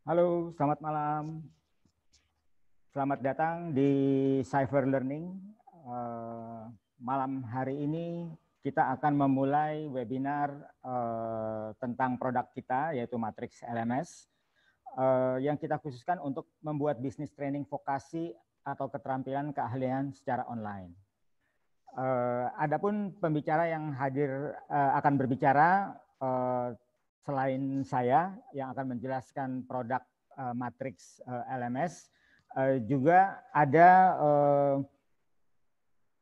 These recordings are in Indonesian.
Halo, selamat malam. Selamat datang di Cyber Learning. Malam hari ini kita akan memulai webinar tentang produk kita, yaitu Matrix LMS, yang kita khususkan untuk membuat bisnis training vokasi atau keterampilan keahlian secara online. Adapun pembicara yang hadir akan berbicara selain saya yang akan menjelaskan produk Matrix LMS, juga ada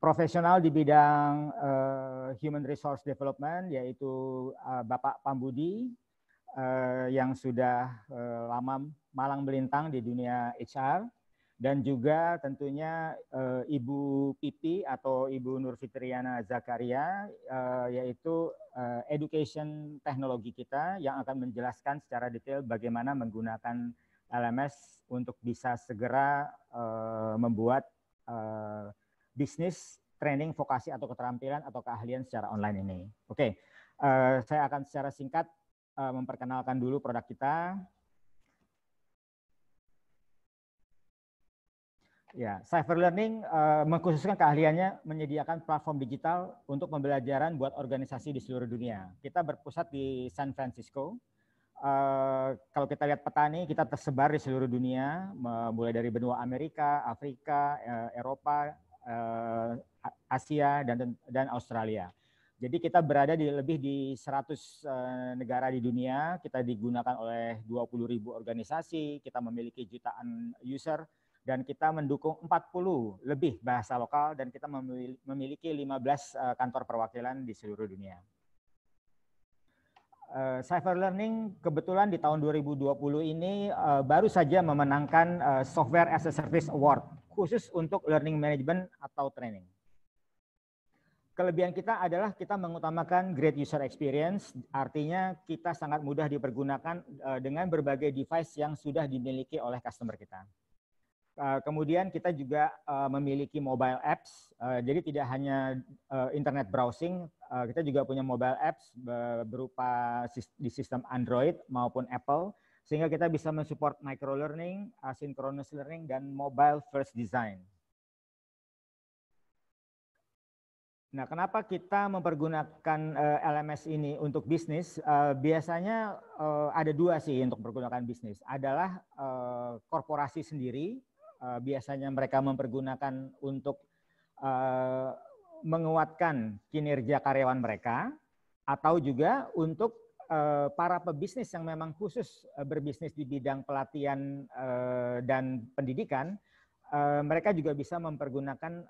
profesional di bidang Human Resource Development, yaitu Bapak Pambudi yang sudah lama malang melintang di dunia HR, dan juga tentunya Ibu Pipi atau Ibu Nur Fitriana Zakaria, yaitu education teknologi kita yang akan menjelaskan secara detail bagaimana menggunakan LMS untuk bisa segera membuat bisnis training vokasi atau keterampilan atau keahlian secara online ini. Oke, saya akan secara singkat memperkenalkan dulu produk kita. Ya, Cyber Learning mengkhususkan keahliannya menyediakan platform digital untuk pembelajaran buat organisasi di seluruh dunia. Kita berpusat di San Francisco. Kalau kita lihat peta ini, kita tersebar di seluruh dunia, mulai dari benua Amerika, Afrika, Eropa, Asia, dan Australia. Jadi kita berada di lebih di 100 negara di dunia, kita digunakan oleh 20.000 organisasi, kita memiliki jutaan user, dan kita mendukung 40 lebih bahasa lokal, dan kita memiliki 15 kantor perwakilan di seluruh dunia. Cyber Learning kebetulan di tahun 2020 ini baru saja memenangkan Software as a Service Award, khusus untuk learning management atau training. Kelebihan kita adalah kita mengutamakan great user experience, artinya kita sangat mudah dipergunakan dengan berbagai device yang sudah dimiliki oleh customer kita. Kemudian kita juga memiliki mobile apps, jadi tidak hanya internet browsing, kita juga punya mobile apps berupa di sistem Android maupun Apple, sehingga kita bisa mensupport micro learning, asynchronous learning, dan mobile first design. Nah, kenapa kita mempergunakan LMS ini untuk bisnis? Biasanya ada dua sih untuk menggunakan bisnis. Adalah korporasi sendiri, biasanya mereka mempergunakan untuk menguatkan kinerja karyawan mereka, atau juga untuk para pebisnis yang memang khusus berbisnis di bidang pelatihan dan pendidikan, mereka juga bisa mempergunakan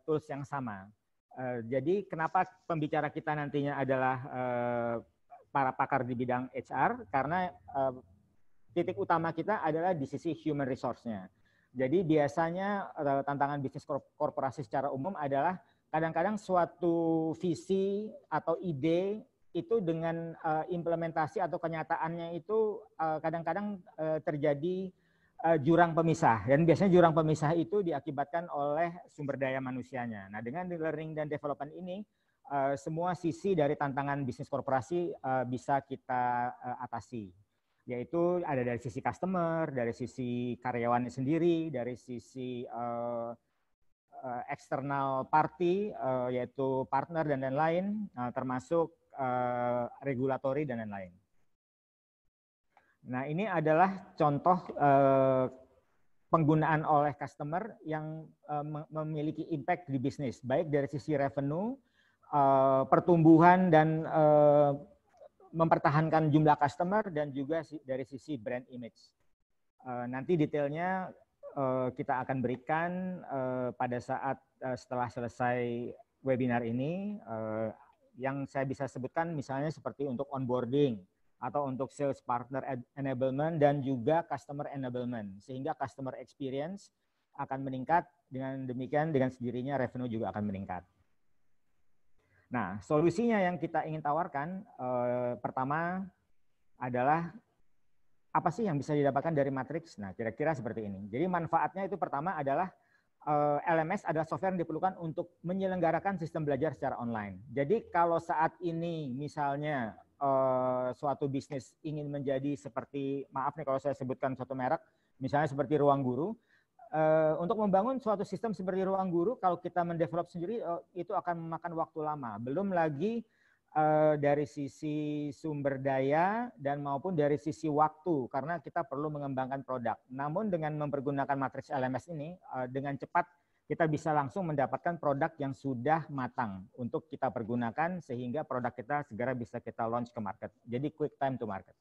tools yang sama. Jadi kenapa pembicara kita nantinya adalah para pakar di bidang HR, karena titik utama kita adalah di sisi human resource-nya. Jadi biasanya tantangan bisnis korporasi secara umum adalah kadang-kadang suatu visi atau ide itu dengan implementasi atau kenyataannya itu kadang-kadang terjadi jurang pemisah, dan biasanya jurang pemisah itu diakibatkan oleh sumber daya manusianya. Nah, dengan learning dan development ini semua sisi dari tantangan bisnis korporasi bisa kita atasi, yaitu ada dari sisi customer, dari sisi karyawan sendiri, dari sisi external party, yaitu partner dan lain-lain, termasuk regulatory dan lain-lain. Nah, ini adalah contoh penggunaan oleh customer yang memiliki impact di bisnis, baik dari sisi revenue, pertumbuhan dan mempertahankan jumlah customer, dan juga dari sisi brand image. Nanti detailnya kita akan berikan pada saat setelah selesai webinar ini. Yang saya bisa sebutkan misalnya seperti untuk onboarding, atau untuk sales partner enablement, dan juga customer enablement, sehingga customer experience akan meningkat. Dengan demikian, dengan sendirinya revenue juga akan meningkat. Nah, solusinya yang kita ingin tawarkan pertama adalah apa sih yang bisa didapatkan dari Matrix? Nah, kira-kira seperti ini. Jadi manfaatnya itu pertama adalah LMS adalah software yang diperlukan untuk menyelenggarakan sistem belajar secara online. Jadi kalau saat ini misalnya suatu bisnis ingin menjadi seperti, maaf nih kalau saya sebutkan suatu merek, misalnya seperti Ruang Guru, untuk membangun suatu sistem seperti Ruang Guru, kalau kita mendevelop sendiri, itu akan memakan waktu lama. Belum lagi dari sisi sumber daya dan maupun dari sisi waktu, karena kita perlu mengembangkan produk. Namun dengan mempergunakan matriks LMS ini, dengan cepat kita bisa langsung mendapatkan produk yang sudah matang untuk kita pergunakan sehingga produk kita segera bisa kita launch ke market. Jadi quick time to market.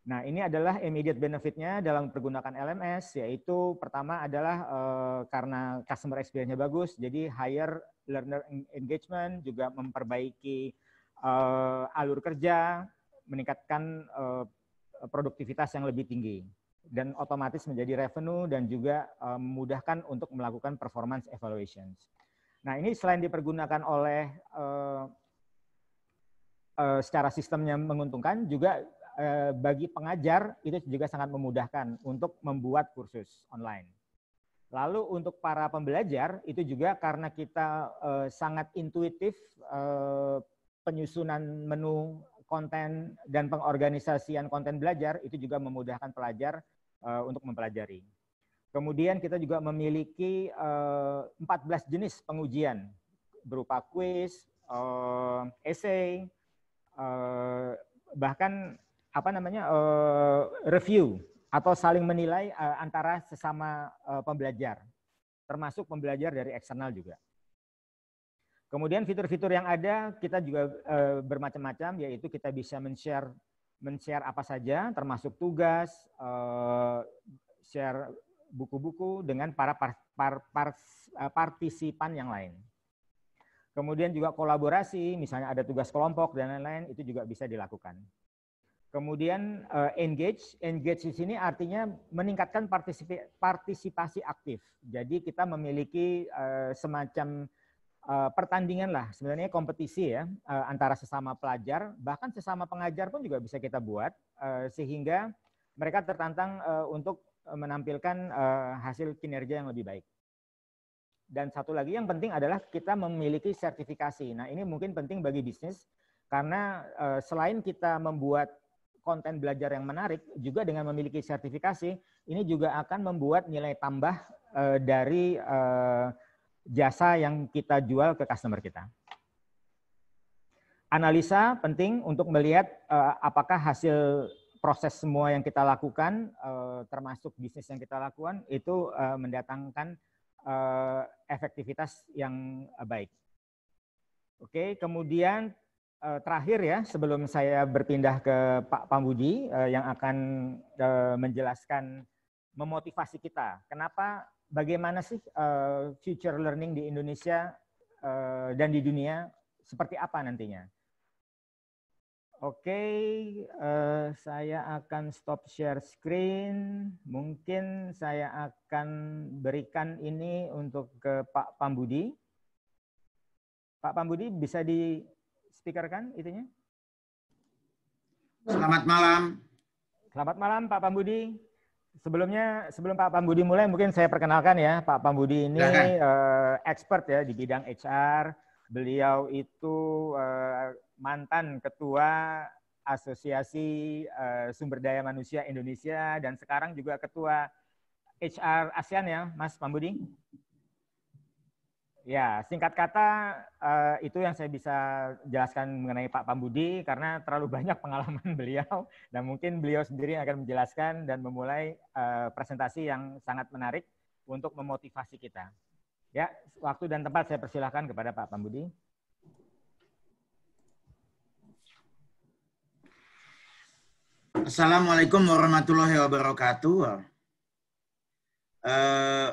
Nah, ini adalah immediate benefit-nya dalam pergunakan LMS, yaitu pertama adalah karena customer experience-nya bagus, jadi higher learner engagement, juga memperbaiki alur kerja, meningkatkan produktivitas yang lebih tinggi, dan otomatis menjadi revenue dan juga memudahkan untuk melakukan performance evaluations. Nah, ini selain dipergunakan oleh secara sistemnya menguntungkan, juga bagi pengajar itu juga sangat memudahkan untuk membuat kursus online. Lalu untuk para pembelajar itu juga karena kita sangat intuitif penyusunan menu konten dan pengorganisasian konten belajar itu juga memudahkan pelajar untuk mempelajari. Kemudian kita juga memiliki 14 jenis pengujian berupa quiz, essay, bahkan review atau saling menilai antara sesama pembelajar, termasuk pembelajar dari eksternal juga. Kemudian fitur-fitur yang ada kita juga bermacam-macam, yaitu kita bisa men-share apa saja, termasuk tugas, share buku-buku dengan para partisipan yang lain. Kemudian juga kolaborasi, misalnya ada tugas kelompok dan lain-lain, itu juga bisa dilakukan. Kemudian engage di sini artinya meningkatkan partisipasi aktif. Jadi kita memiliki semacam pertandingan lah, sebenarnya kompetisi ya, antara sesama pelajar, bahkan sesama pengajar pun juga bisa kita buat, sehingga mereka tertantang untuk menampilkan hasil kinerja yang lebih baik. Dan satu lagi yang penting adalah kita memiliki sertifikasi. Nah, ini mungkin penting bagi bisnis, karena selain kita membuat konten belajar yang menarik, juga dengan memiliki sertifikasi, ini juga akan membuat nilai tambah dari jasa yang kita jual ke customer kita. Analisa penting untuk melihat apakah hasil proses semua yang kita lakukan, termasuk bisnis yang kita lakukan, itu mendatangkan efektivitas yang baik. Oke, kemudian terakhir ya, sebelum saya berpindah ke Pak Pambudi yang akan menjelaskan memotivasi kita. Kenapa? Bagaimana sih future learning di Indonesia dan di dunia, seperti apa nantinya? Oke, saya akan stop share screen. Mungkin saya akan berikan ini untuk ke Pak Pambudi. Pak Pambudi bisa di-speakerkan itunya? Selamat malam. Selamat malam Pak Pambudi. Sebelum Pak Pambudi mulai, mungkin saya perkenalkan ya, Pak Pambudi ini expert ya di bidang HR. Beliau itu mantan ketua Asosiasi Sumber Daya Manusia Indonesia dan sekarang juga ketua HR ASEAN ya, Mas Pambudi. Ya, singkat kata itu yang saya bisa jelaskan mengenai Pak Pambudi karena terlalu banyak pengalaman beliau dan mungkin beliau sendiri akan menjelaskan dan memulai presentasi yang sangat menarik untuk memotivasi kita. Ya, waktu dan tempat saya persilahkan kepada Pak Pambudi. Assalamualaikum warahmatullahi wabarakatuh.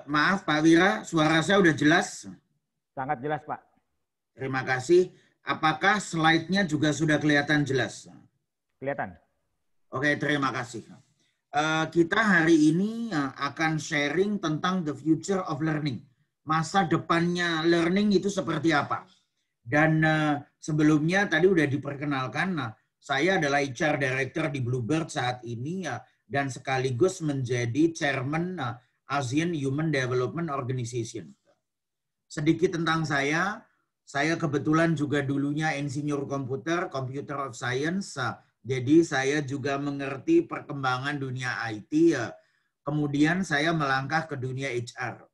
Maaf Pak Wira, suara saya udah jelas? Sangat jelas, Pak. Terima kasih. Apakah slide-nya juga sudah kelihatan jelas? Kelihatan. Oke, terima kasih. Kita hari ini akan sharing tentang the future of learning. Masa depannya learning itu seperti apa? Dan sebelumnya tadi udah diperkenalkan, saya adalah HR Director di Bluebird saat ini dan sekaligus menjadi Chairman ASEAN Human Development Organization. Sedikit tentang saya Saya kebetulan juga dulunya insinyur komputer, computer of science. Jadi saya juga mengerti perkembangan dunia IT. Kemudian saya melangkah ke dunia HR.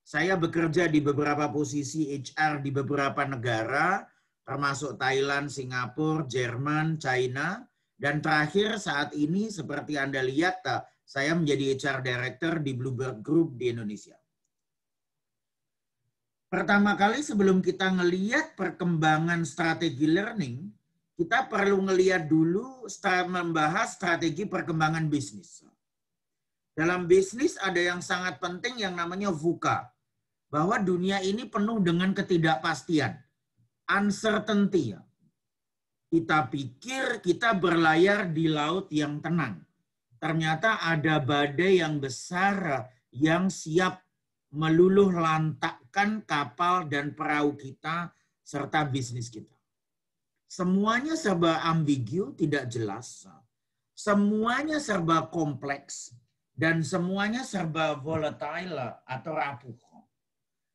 Saya bekerja di beberapa posisi HR di beberapa negara, termasuk Thailand, Singapura, Jerman, China. Dan terakhir saat ini seperti Anda lihat, saya menjadi HR Director di Bluebird Group di Indonesia. Pertama kali sebelum kita ngelihat perkembangan strategi learning, kita perlu ngelihat dulu membahas strategi perkembangan bisnis. Dalam bisnis ada yang sangat penting yang namanya VUCA, bahwa dunia ini penuh dengan ketidakpastian, uncertainty. Kita pikir kita berlayar di laut yang tenang. Ternyata ada badai yang besar yang siap meluluh lantakkan kapal dan perahu kita serta bisnis kita. Semuanya serba ambigu, tidak jelas. Semuanya serba kompleks dan semuanya serba volatile atau rapuh.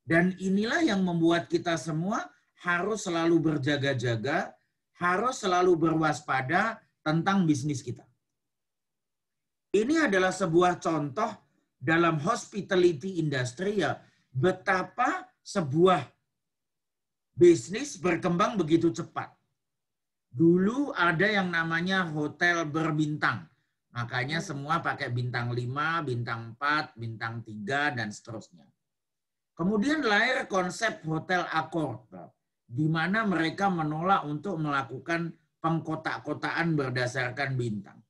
Dan inilah yang membuat kita semua harus selalu berjaga-jaga, harus selalu berwaspada tentang bisnis kita. Ini adalah sebuah contoh dalam hospitality industry, ya, betapa sebuah bisnis berkembang begitu cepat. Dulu ada yang namanya hotel berbintang. Makanya semua pakai bintang 5, bintang 4, bintang 3, dan seterusnya. Kemudian lahir konsep hotel akord, di mana mereka menolak untuk melakukan pengkotak-kotaan berdasarkan bintang.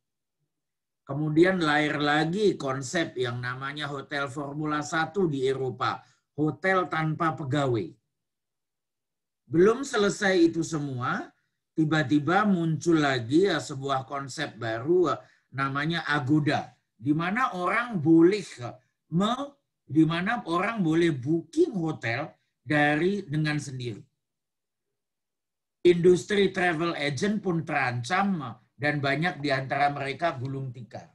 Kemudian lahir lagi konsep yang namanya hotel Formula 1 di Eropa, hotel tanpa pegawai. Belum selesai itu semua, tiba-tiba muncul lagi sebuah konsep baru namanya Agoda, di mana orang boleh booking hotel dengan sendiri. Industri travel agent pun terancam dan banyak di antara mereka gulung tikar.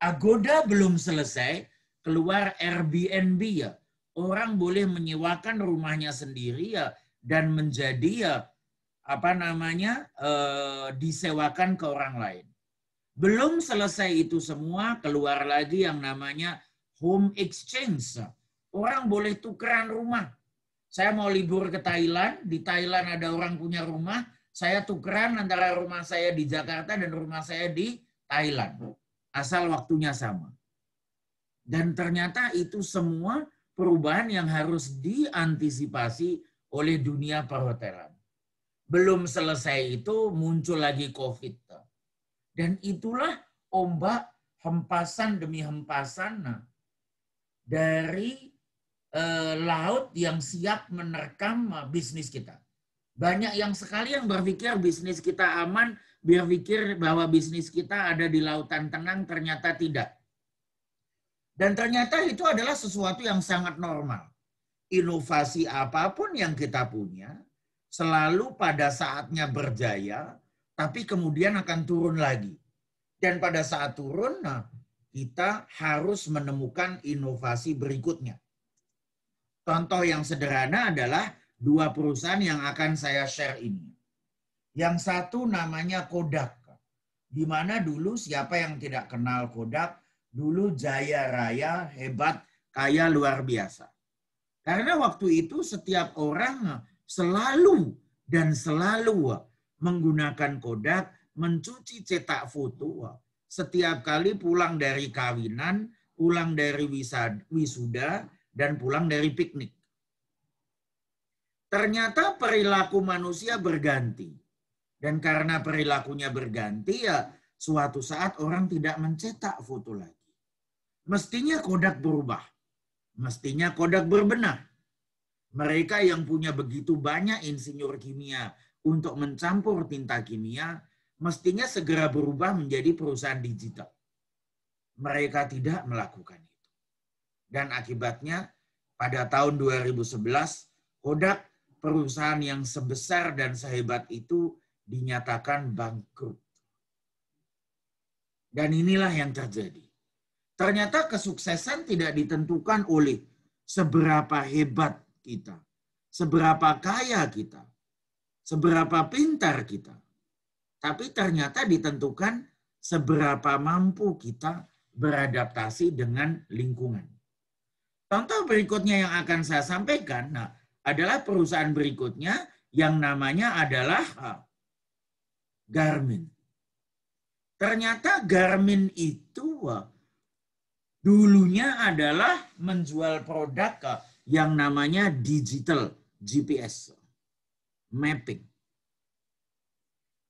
Agoda belum selesai, keluar Airbnb, ya. Orang boleh menyewakan rumahnya sendiri, ya, dan menjadi disewakan ke orang lain. Belum selesai itu semua, keluar lagi yang namanya home exchange. Orang boleh tukeran rumah. Saya mau libur ke Thailand, di Thailand ada orang punya rumah, saya tukeran antara rumah saya di Jakarta dan rumah saya di Thailand. Asal waktunya sama. Dan ternyata itu semua perubahan yang harus diantisipasi oleh dunia perhotelan. Belum selesai itu muncul lagi COVID. Dan itulah ombak hempasan demi hempasan dari laut yang siap menerkam bisnis kita. Banyak yang sekali yang berpikir bisnis kita aman, berpikir bahwa bisnis kita ada di lautan tenang, ternyata tidak. Dan ternyata itu adalah sesuatu yang sangat normal. Inovasi apapun yang kita punya, selalu pada saatnya berjaya, tapi kemudian akan turun lagi. Dan pada saat turun, kita harus menemukan inovasi berikutnya. Contoh yang sederhana adalah 2 perusahaan yang akan saya share ini. Yang satu namanya Kodak. Di mana dulu siapa yang tidak kenal Kodak, dulu jaya raya, hebat, kaya luar biasa. Karena waktu itu setiap orang selalu menggunakan Kodak, mencuci cetak foto. Setiap kali pulang dari kawinan, pulang dari wisuda, dan pulang dari piknik. Ternyata perilaku manusia berganti. Dan karena perilakunya berganti, ya suatu saat orang tidak mencetak foto lagi. Mestinya Kodak berubah. Mestinya Kodak berbenah. Mereka yang punya begitu banyak insinyur kimia untuk mencampur tinta kimia, mestinya segera berubah menjadi perusahaan digital. Mereka tidak melakukan itu. Dan akibatnya pada tahun 2011, Kodak, perusahaan yang sebesar dan sehebat itu, dinyatakan bangkrut. Dan inilah yang terjadi. Ternyata kesuksesan tidak ditentukan oleh seberapa hebat kita, seberapa kaya kita, seberapa pintar kita. Tapi ternyata ditentukan seberapa mampu kita beradaptasi dengan lingkungan. Contoh berikutnya yang akan saya sampaikan adalah perusahaan berikutnya yang namanya adalah Garmin. Ternyata Garmin itu dulunya adalah menjual produk yang namanya digital GPS mapping.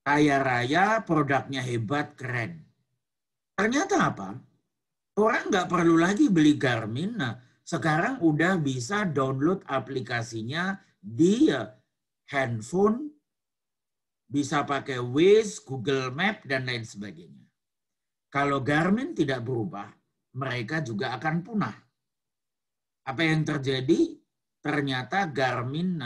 Kaya raya, produknya hebat, keren. Ternyata apa? Orang nggak perlu lagi beli Garmin. Nah, sekarang udah bisa download aplikasinya di handphone, bisa pakai Waze, Google Map, dan lain sebagainya. Kalau Garmin tidak berubah, mereka juga akan punah. Apa yang terjadi? Ternyata Garmin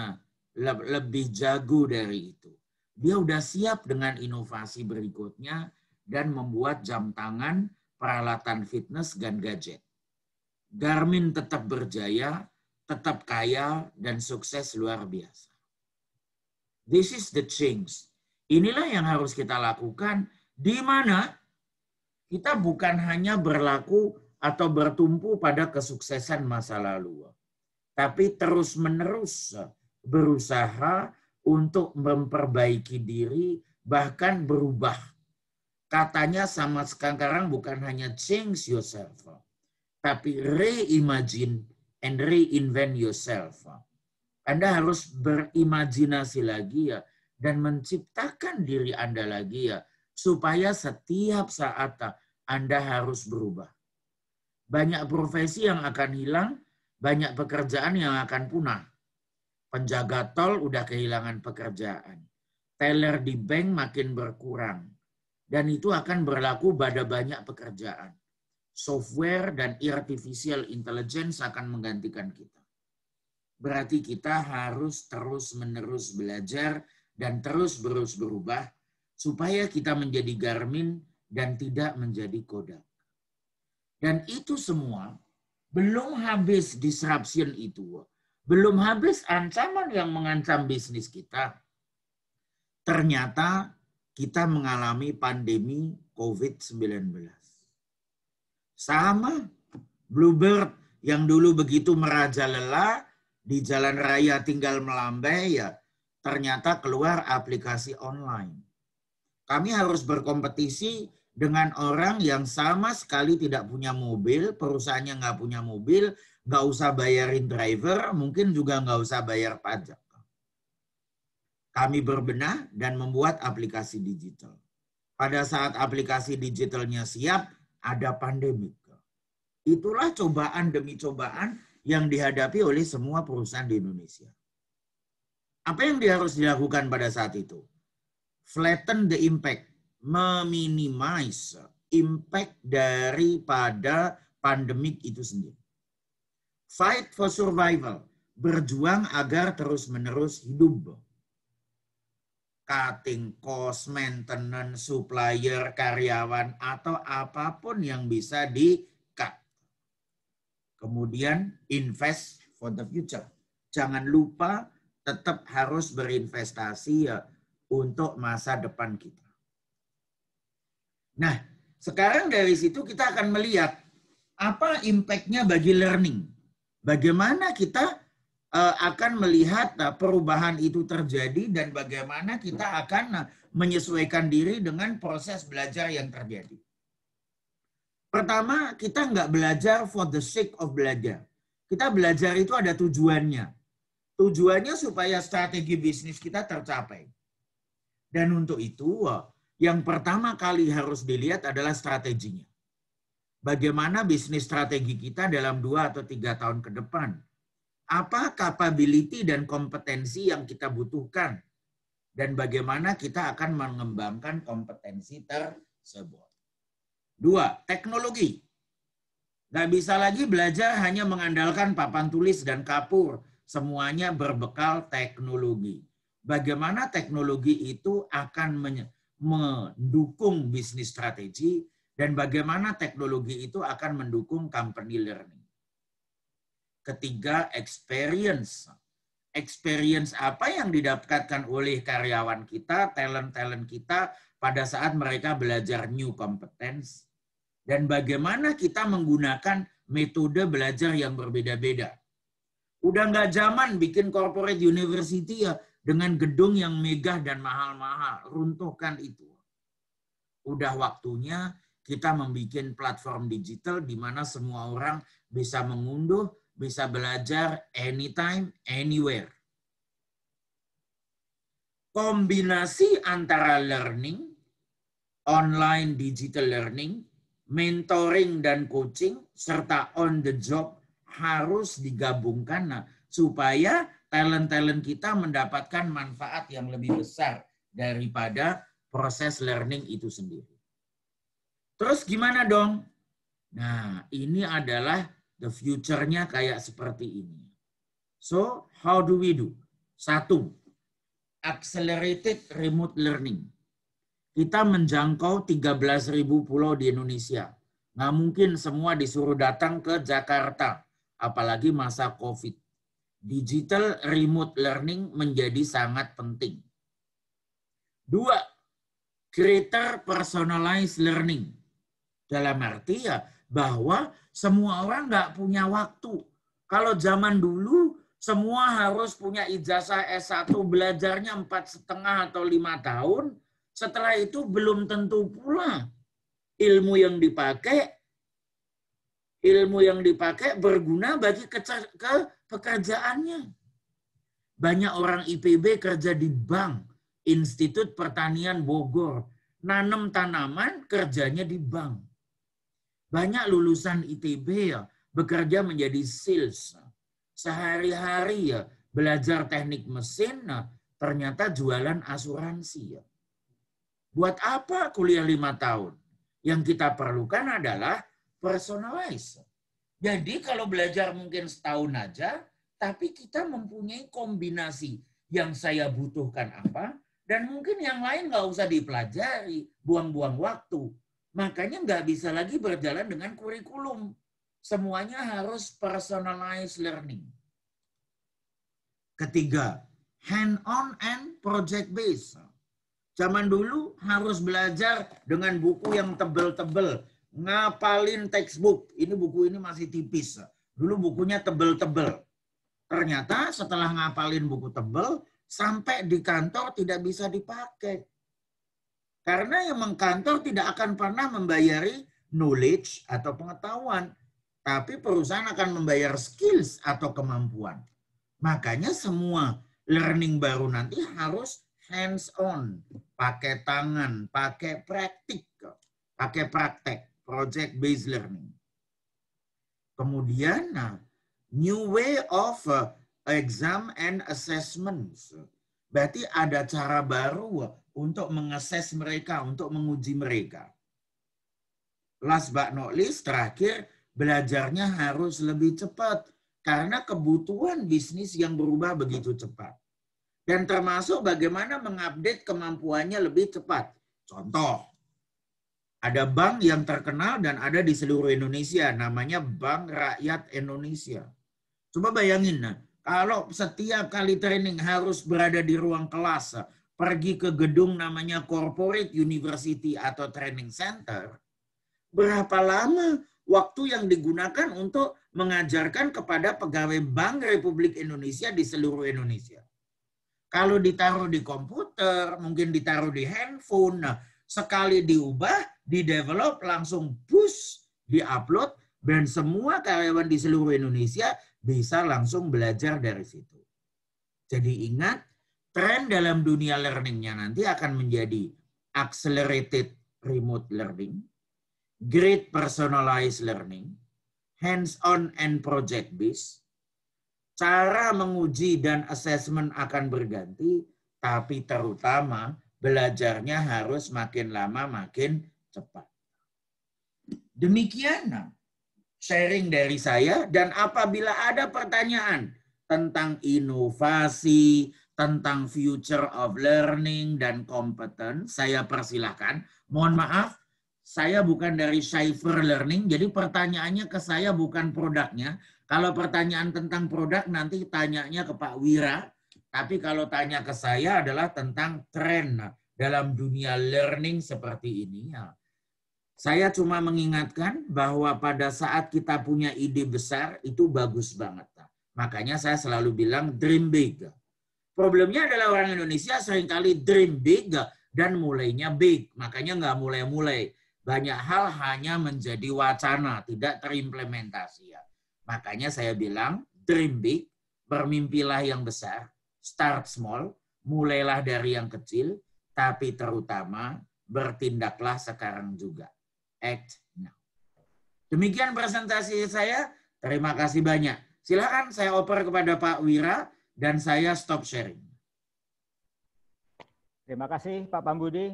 lebih jago dari itu. Dia udah siap dengan inovasi berikutnya dan membuat jam tangan, peralatan fitness, dan gadget. Garmin tetap berjaya, tetap kaya, dan sukses luar biasa. This is the change. Inilah yang harus kita lakukan, di mana kita bukan hanya berlaku atau bertumpu pada kesuksesan masa lalu, tapi terus-menerus berusaha untuk memperbaiki diri, bahkan berubah. Katanya sama sekarang bukan hanya change yourself, tapi reimagine and reinvent yourself. Anda harus berimajinasi lagi dan menciptakan diri Anda lagi supaya setiap saat Anda harus berubah. Banyak profesi yang akan hilang, banyak pekerjaan yang akan punah. Penjaga tol udah kehilangan pekerjaan. Teller di bank makin berkurang. Dan itu akan berlaku pada banyak pekerjaan. Software dan artificial intelligence akan menggantikan kita. Berarti kita harus terus-menerus belajar dan terus-menerus berubah supaya kita menjadi Garmin dan tidak menjadi Kodak. Dan itu semua belum habis disruption itu. Belum habis ancaman yang mengancam bisnis kita. Ternyata kita mengalami pandemi COVID-19. Sama Bluebird yang dulu begitu merajalela, di jalan raya tinggal melambai, ternyata keluar aplikasi online. Kami harus berkompetisi dengan orang yang sama sekali tidak punya mobil, perusahaannya nggak punya mobil, nggak usah bayarin driver, mungkin juga nggak usah bayar pajak. Kami berbenah dan membuat aplikasi digital. Pada saat aplikasi digitalnya siap, ada pandemi. Itulah cobaan demi cobaan yang dihadapi oleh semua perusahaan di Indonesia. Apa yang harus dilakukan pada saat itu? Flatten the impact, meminimize impact daripada pandemik itu sendiri. Fight for survival, berjuang agar terus-menerus hidup. Cutting cost, maintenance, supplier, karyawan, atau apapun yang bisa di-cut. Kemudian invest for the future. Jangan lupa tetap harus berinvestasi untuk masa depan kita. Nah, sekarang dari situ kita akan melihat apa impact-nya bagi learning. Bagaimana kita akan melihat perubahan itu terjadi dan bagaimana kita akan menyesuaikan diri dengan proses belajar yang terjadi. Pertama, kita nggak belajar for the sake of belajar. Kita belajar itu ada tujuannya. Tujuannya supaya strategi bisnis kita tercapai. Dan untuk itu, yang pertama kali harus dilihat adalah strateginya. Bagaimana bisnis strategi kita dalam 2 atau 3 tahun ke depan. Apa capability dan kompetensi yang kita butuhkan. Dan bagaimana kita akan mengembangkan kompetensi tersebut. 2, teknologi. Nggak bisa lagi belajar hanya mengandalkan papan tulis dan kapur. Semuanya berbekal teknologi. Bagaimana teknologi itu akan mendukung bisnis strategi dan bagaimana teknologi itu akan mendukung company learning. Ketiga, experience. experience apa yang didapatkan oleh karyawan kita, talent-talent kita pada saat mereka belajar new competence, dan bagaimana kita menggunakan metode belajar yang berbeda-beda. Udah nggak zaman bikin corporate university ya dengan gedung yang megah dan mahal-mahal. Runtuhkan itu. Udah waktunya kita membuat platform digital di mana semua orang bisa mengunduh, bisa belajar anytime, anywhere. Kombinasi antara learning, online digital learning, mentoring dan coaching, serta on the job harus digabungkan supaya talent-talent kita mendapatkan manfaat yang lebih besar daripada proses learning itu sendiri. Terus gimana dong? Nah, ini adalah the future-nya kayak seperti ini. So, how do we do? 1, accelerated remote learning. Kita menjangkau 13.000 pulau di Indonesia. Nggak mungkin semua disuruh datang ke Jakarta, apalagi masa COVID. Digital remote learning menjadi sangat penting. 2, greater personalized learning. Dalam arti ya bahwa semua orang nggak punya waktu. Kalau zaman dulu semua harus punya ijazah S1, belajarnya 4,5 atau 5 tahun. Setelah itu belum tentu pula ilmu yang dipakai berguna bagi pekerjaannya. Banyak orang IPB kerja di bank, Institut Pertanian Bogor, nanam tanaman kerjanya di bank. Banyak lulusan ITB ya bekerja menjadi sales. Sehari-hari ya belajar teknik mesin, ternyata jualan asuransi ya. Buat apa kuliah 5 tahun? Yang kita perlukan adalah personalize. Jadi kalau belajar mungkin setahun aja, tapi kita mempunyai kombinasi yang saya butuhkan apa, dan mungkin yang lain nggak usah dipelajari, buang-buang waktu. Makanya nggak bisa lagi berjalan dengan kurikulum. Semuanya harus personalized learning. Ketiga, hand-on and project-based. Zaman dulu harus belajar dengan buku yang tebel-tebel. Ngapalin textbook. Ini buku ini masih tipis. Dulu bukunya tebel-tebel. Ternyata setelah ngapalin buku tebel, sampai di kantor tidak bisa dipakai. Karena yang kantor tidak akan pernah membayari knowledge atau pengetahuan. Tapi perusahaan akan membayar skills atau kemampuan. Makanya semua learning baru nanti harus hands-on, pakai tangan, pakai praktek, project-based learning. Kemudian, new way of exam and assessments. Berarti ada cara baru untuk mengakses mereka, untuk menguji mereka. Last but not least, terakhir, belajarnya harus lebih cepat. Karena kebutuhan bisnis yang berubah begitu cepat. Dan termasuk bagaimana mengupdate kemampuannya lebih cepat. Contoh, ada bank yang terkenal dan ada di seluruh Indonesia, namanya Bank Rakyat Indonesia. Coba bayangin, kalau setiap kali training harus berada di ruang kelas, pergi ke gedung namanya Corporate University atau Training Center, berapa lama waktu yang digunakan untuk mengajarkan kepada pegawai Bank Republik Indonesia di seluruh Indonesia? Kalau ditaruh di komputer, mungkin ditaruh di handphone, sekali diubah, didevelop, langsung push, diupload, dan semua karyawan di seluruh Indonesia bisa langsung belajar dari situ. Jadi ingat, tren dalam dunia learningnya nanti akan menjadi accelerated remote learning, great personalized learning, hands-on and project-based. Cara menguji dan assessment akan berganti, tapi terutama belajarnya harus makin lama makin cepat. Demikian sharing dari saya, dan apabila ada pertanyaan tentang inovasi, tentang future of learning dan competence, saya persilahkan. Mohon maaf, saya bukan dari Cypher Learning, jadi pertanyaannya ke saya bukan produknya, Kalau pertanyaan tentang produk nanti tanyanya ke Pak Wira, tapi kalau tanya ke saya adalah tentang tren dalam dunia learning seperti ini. Ya. Saya cuma mengingatkan bahwa pada saat kita punya ide besar itu bagus banget. Makanya saya selalu bilang dream big. Problemnya adalah orang Indonesia seringkali dream big dan mulainya big. Makanya nggak mulai-mulai. Banyak hal hanya menjadi wacana, tidak terimplementasi. Ya. Makanya saya bilang dream big, bermimpilah yang besar, start small, mulailah dari yang kecil, tapi terutama bertindaklah sekarang juga. Act now. Demikian presentasi saya. Terima kasih banyak. Silakan saya oper kepada Pak Wira dan saya stop sharing. Terima kasih Pak Pambudi,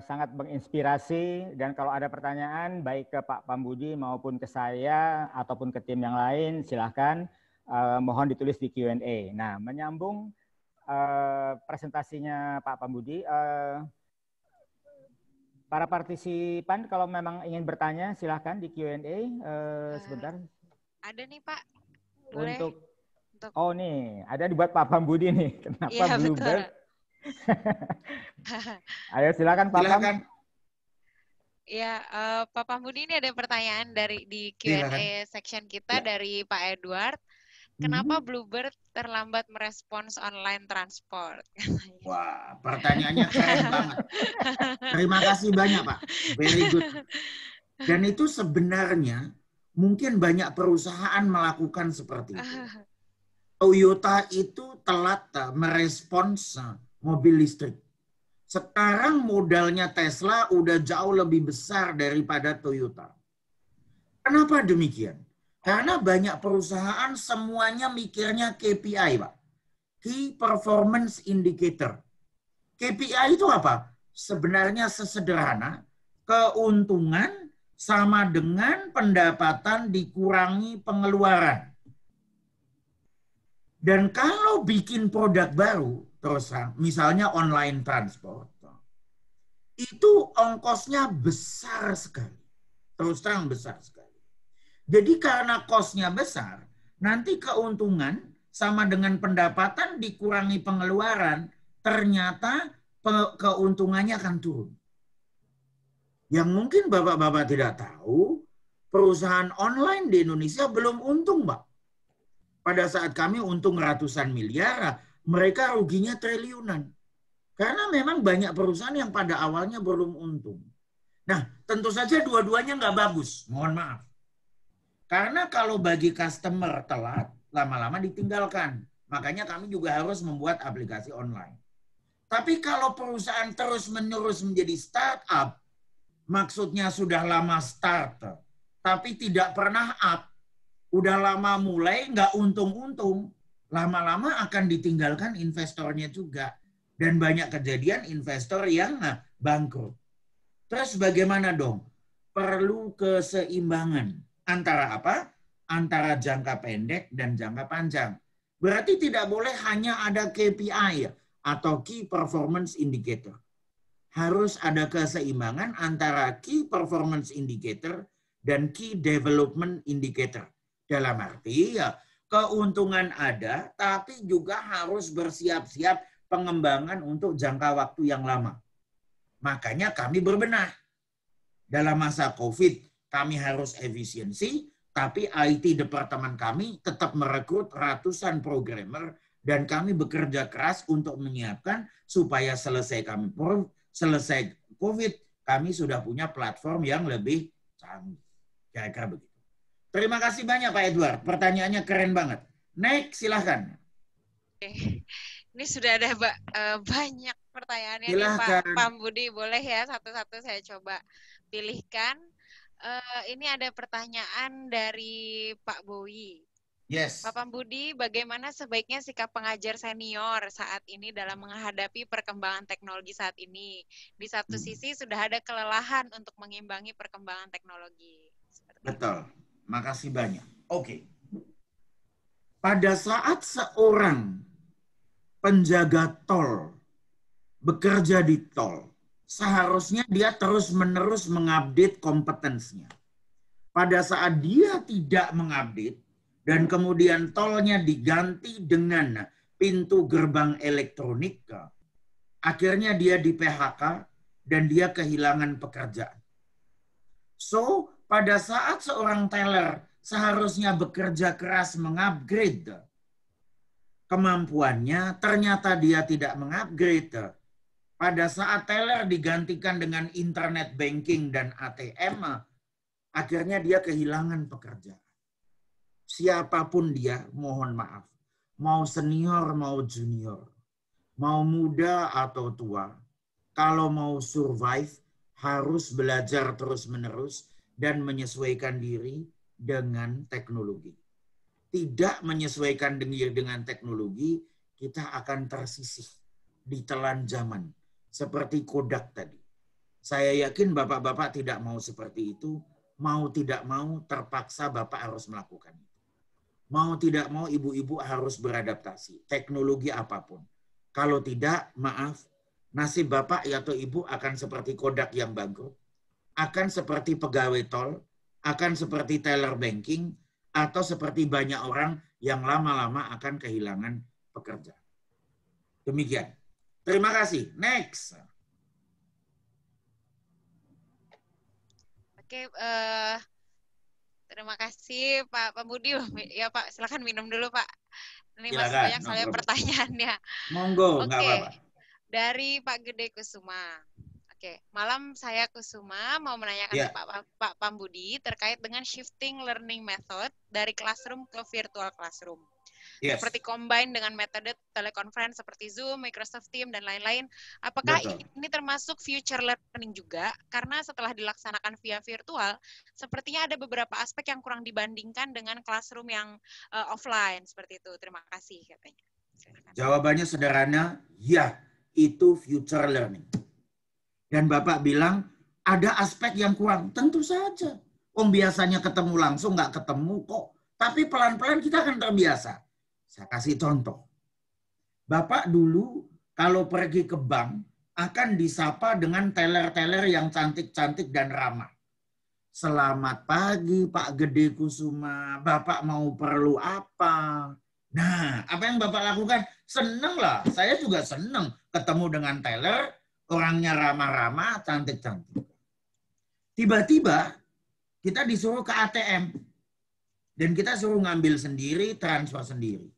sangat menginspirasi, dan kalau ada pertanyaan baik ke Pak Pambudi maupun ke saya ataupun ke tim yang lain, silahkan mohon ditulis di Q&A. Nah, menyambung presentasinya Pak Pambudi, para partisipan kalau memang ingin bertanya silahkan di Q&A sebentar. Ada nih Pak. Boleh. Oh nih, ada dibuat Pak Pambudi nih. Kenapa iya, Bluebird? Ayo silakan Pak Pam. Ya, Pak Pambudi, ini ada pertanyaan di Q&A section kita dari Pak Edward. Kenapa Bluebird terlambat merespons online transport? Wah, pertanyaannya keren banget. Terima kasih banyak Pak. Very good. Dan itu sebenarnya mungkin banyak perusahaan melakukan seperti itu. Toyota itu telat merespons mobil listrik. Sekarang modalnya Tesla udah jauh lebih besar daripada Toyota. Kenapa demikian? Karena banyak perusahaan semuanya mikirnya KPI, Pak. Key Performance Indicator. KPI itu apa? Sebenarnya sesederhana, keuntungan sama dengan pendapatan dikurangi pengeluaran. Dan kalau bikin produk baru, terus misalnya online transport, itu ongkosnya besar sekali. Terus terang besar sekali. Jadi karena kosnya besar, nanti keuntungan sama dengan pendapatan dikurangi pengeluaran, ternyata keuntungannya akan turun. Yang mungkin Bapak-Bapak tidak tahu, perusahaan online di Indonesia belum untung, Pak. Pada saat kami untung ratusan miliar, mereka ruginya triliunan. Karena memang banyak perusahaan yang pada awalnya belum untung. Nah, tentu saja dua-duanya nggak bagus, mohon maaf. Karena kalau bagi customer telat, lama-lama ditinggalkan. Makanya kami juga harus membuat aplikasi online. Tapi kalau perusahaan terus-menerus menjadi startup, maksudnya sudah lama start, tapi tidak pernah up, udah lama mulai, nggak untung-untung, lama-lama akan ditinggalkan investornya juga. Dan banyak kejadian investor yang bangkrut. Terus bagaimana dong? Perlu keseimbangan. Antara apa? Antara jangka pendek dan jangka panjang. Berarti tidak boleh hanya ada KPI atau Key Performance Indicator. Harus ada keseimbangan antara Key Performance Indicator dan Key Development Indicator. Dalam arti ya, keuntungan ada, tapi juga harus bersiap-siap pengembangan untuk jangka waktu yang lama. Makanya kami berbenah. Dalam masa COVID, kami harus efisiensi, tapi IT departemen kami tetap merekrut ratusan programmer dan kami bekerja keras untuk menyiapkan supaya selesai COVID, kami sudah punya platform yang lebih canggih. Kira-kira begitu. Terima kasih banyak Pak Edward. Pertanyaannya keren banget. Next, silahkan. Ini sudah ada banyak pertanyaannya nih Pak Pambudi. Boleh ya satu-satu saya coba pilihkan. Ini ada pertanyaan dari Pak Bowie. Yes. Pak Pambudi, bagaimana sebaiknya sikap pengajar senior saat ini dalam menghadapi perkembangan teknologi saat ini? Di satu sisi sudah ada kelelahan untuk mengimbangi perkembangan teknologi. Betul. Makasih banyak. Oke. Pada saat seorang penjaga tol bekerja di tol, seharusnya dia terus-menerus mengupdate kompetensinya. Pada saat dia tidak mengupdate, dan kemudian tolnya diganti dengan pintu gerbang elektronik, akhirnya dia di PHK dan dia kehilangan pekerjaan. So, pada saat seorang teller seharusnya bekerja keras mengupgrade kemampuannya, ternyata dia tidak mengupgrade. Pada saat teller digantikan dengan internet banking dan ATM, akhirnya dia kehilangan pekerjaan. Siapapun dia, mohon maaf. Mau senior, mau junior. Mau muda atau tua. Kalau mau survive, harus belajar terus-menerus dan menyesuaikan diri dengan teknologi. Tidak menyesuaikan diri dengan teknologi, kita akan tersisih, ditelan zaman. Seperti Kodak tadi. Saya yakin bapak-bapak tidak mau seperti itu. Mau tidak mau, terpaksa bapak harus melakukan itu. Mau tidak mau, ibu-ibu harus beradaptasi. Teknologi apapun. Kalau tidak, maaf, nasib bapak atau ibu akan seperti Kodak yang bangkrut. Akan seperti pegawai tol. Akan seperti teller banking. Atau seperti banyak orang yang lama-lama akan kehilangan pekerjaan. Demikian. Terima kasih. Next. Oke, terima kasih Pak Budi. Ya Pak, silakan minum dulu Pak. Ini silakan, masih banyak soalnya pertanyaannya. Monggo, nggak apa-apa. Dari Pak Gede Kusuma. Oke, malam saya Kusuma mau menanyakan ke Pak Pambudi terkait dengan shifting learning method dari classroom ke virtual classroom. Yes. Seperti combine dengan metode teleconference seperti Zoom, Microsoft Teams, dan lain-lain. Apakah ini termasuk future learning juga? Karena setelah dilaksanakan via virtual, sepertinya ada beberapa aspek yang kurang dibandingkan dengan classroom yang offline. Seperti itu. Terima kasih, katanya. Jawabannya sederhana, ya, itu future learning. Dan Bapak bilang, ada aspek yang kurang. Tentu saja. Biasanya ketemu langsung, nggak ketemu kok. Tapi pelan-pelan kita akan terbiasa. Saya kasih contoh. Bapak dulu kalau pergi ke bank akan disapa dengan teller-teller yang cantik-cantik dan ramah. Selamat pagi Pak Gede Kusuma, Bapak mau perlu apa? Nah, apa yang Bapak lakukan? Seneng lah, saya juga seneng ketemu dengan teller, orangnya ramah-ramah, cantik-cantik. Tiba-tiba kita disuruh ke ATM. Dan kita suruh ngambil sendiri, transfer sendiri.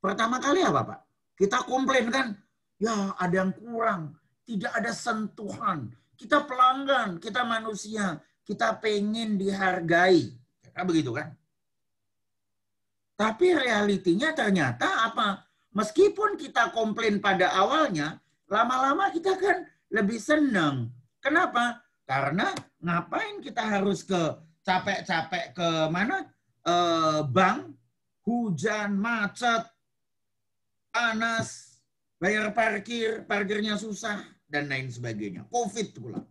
Pertama kali apa Pak? Kita komplain kan, ya ada yang kurang, tidak ada sentuhan. Kita pelanggan, kita manusia, kita pengen dihargai. Kan begitu kan? Tapi realitinya ternyata apa? Meskipun kita komplain pada awalnya, lama-lama kita kan lebih senang. Kenapa? Karena ngapain kita harus ke capek-capek ke mana? Bank, hujan, macet, panas, bayar parkir, parkirnya susah, dan lain sebagainya. COVID pula.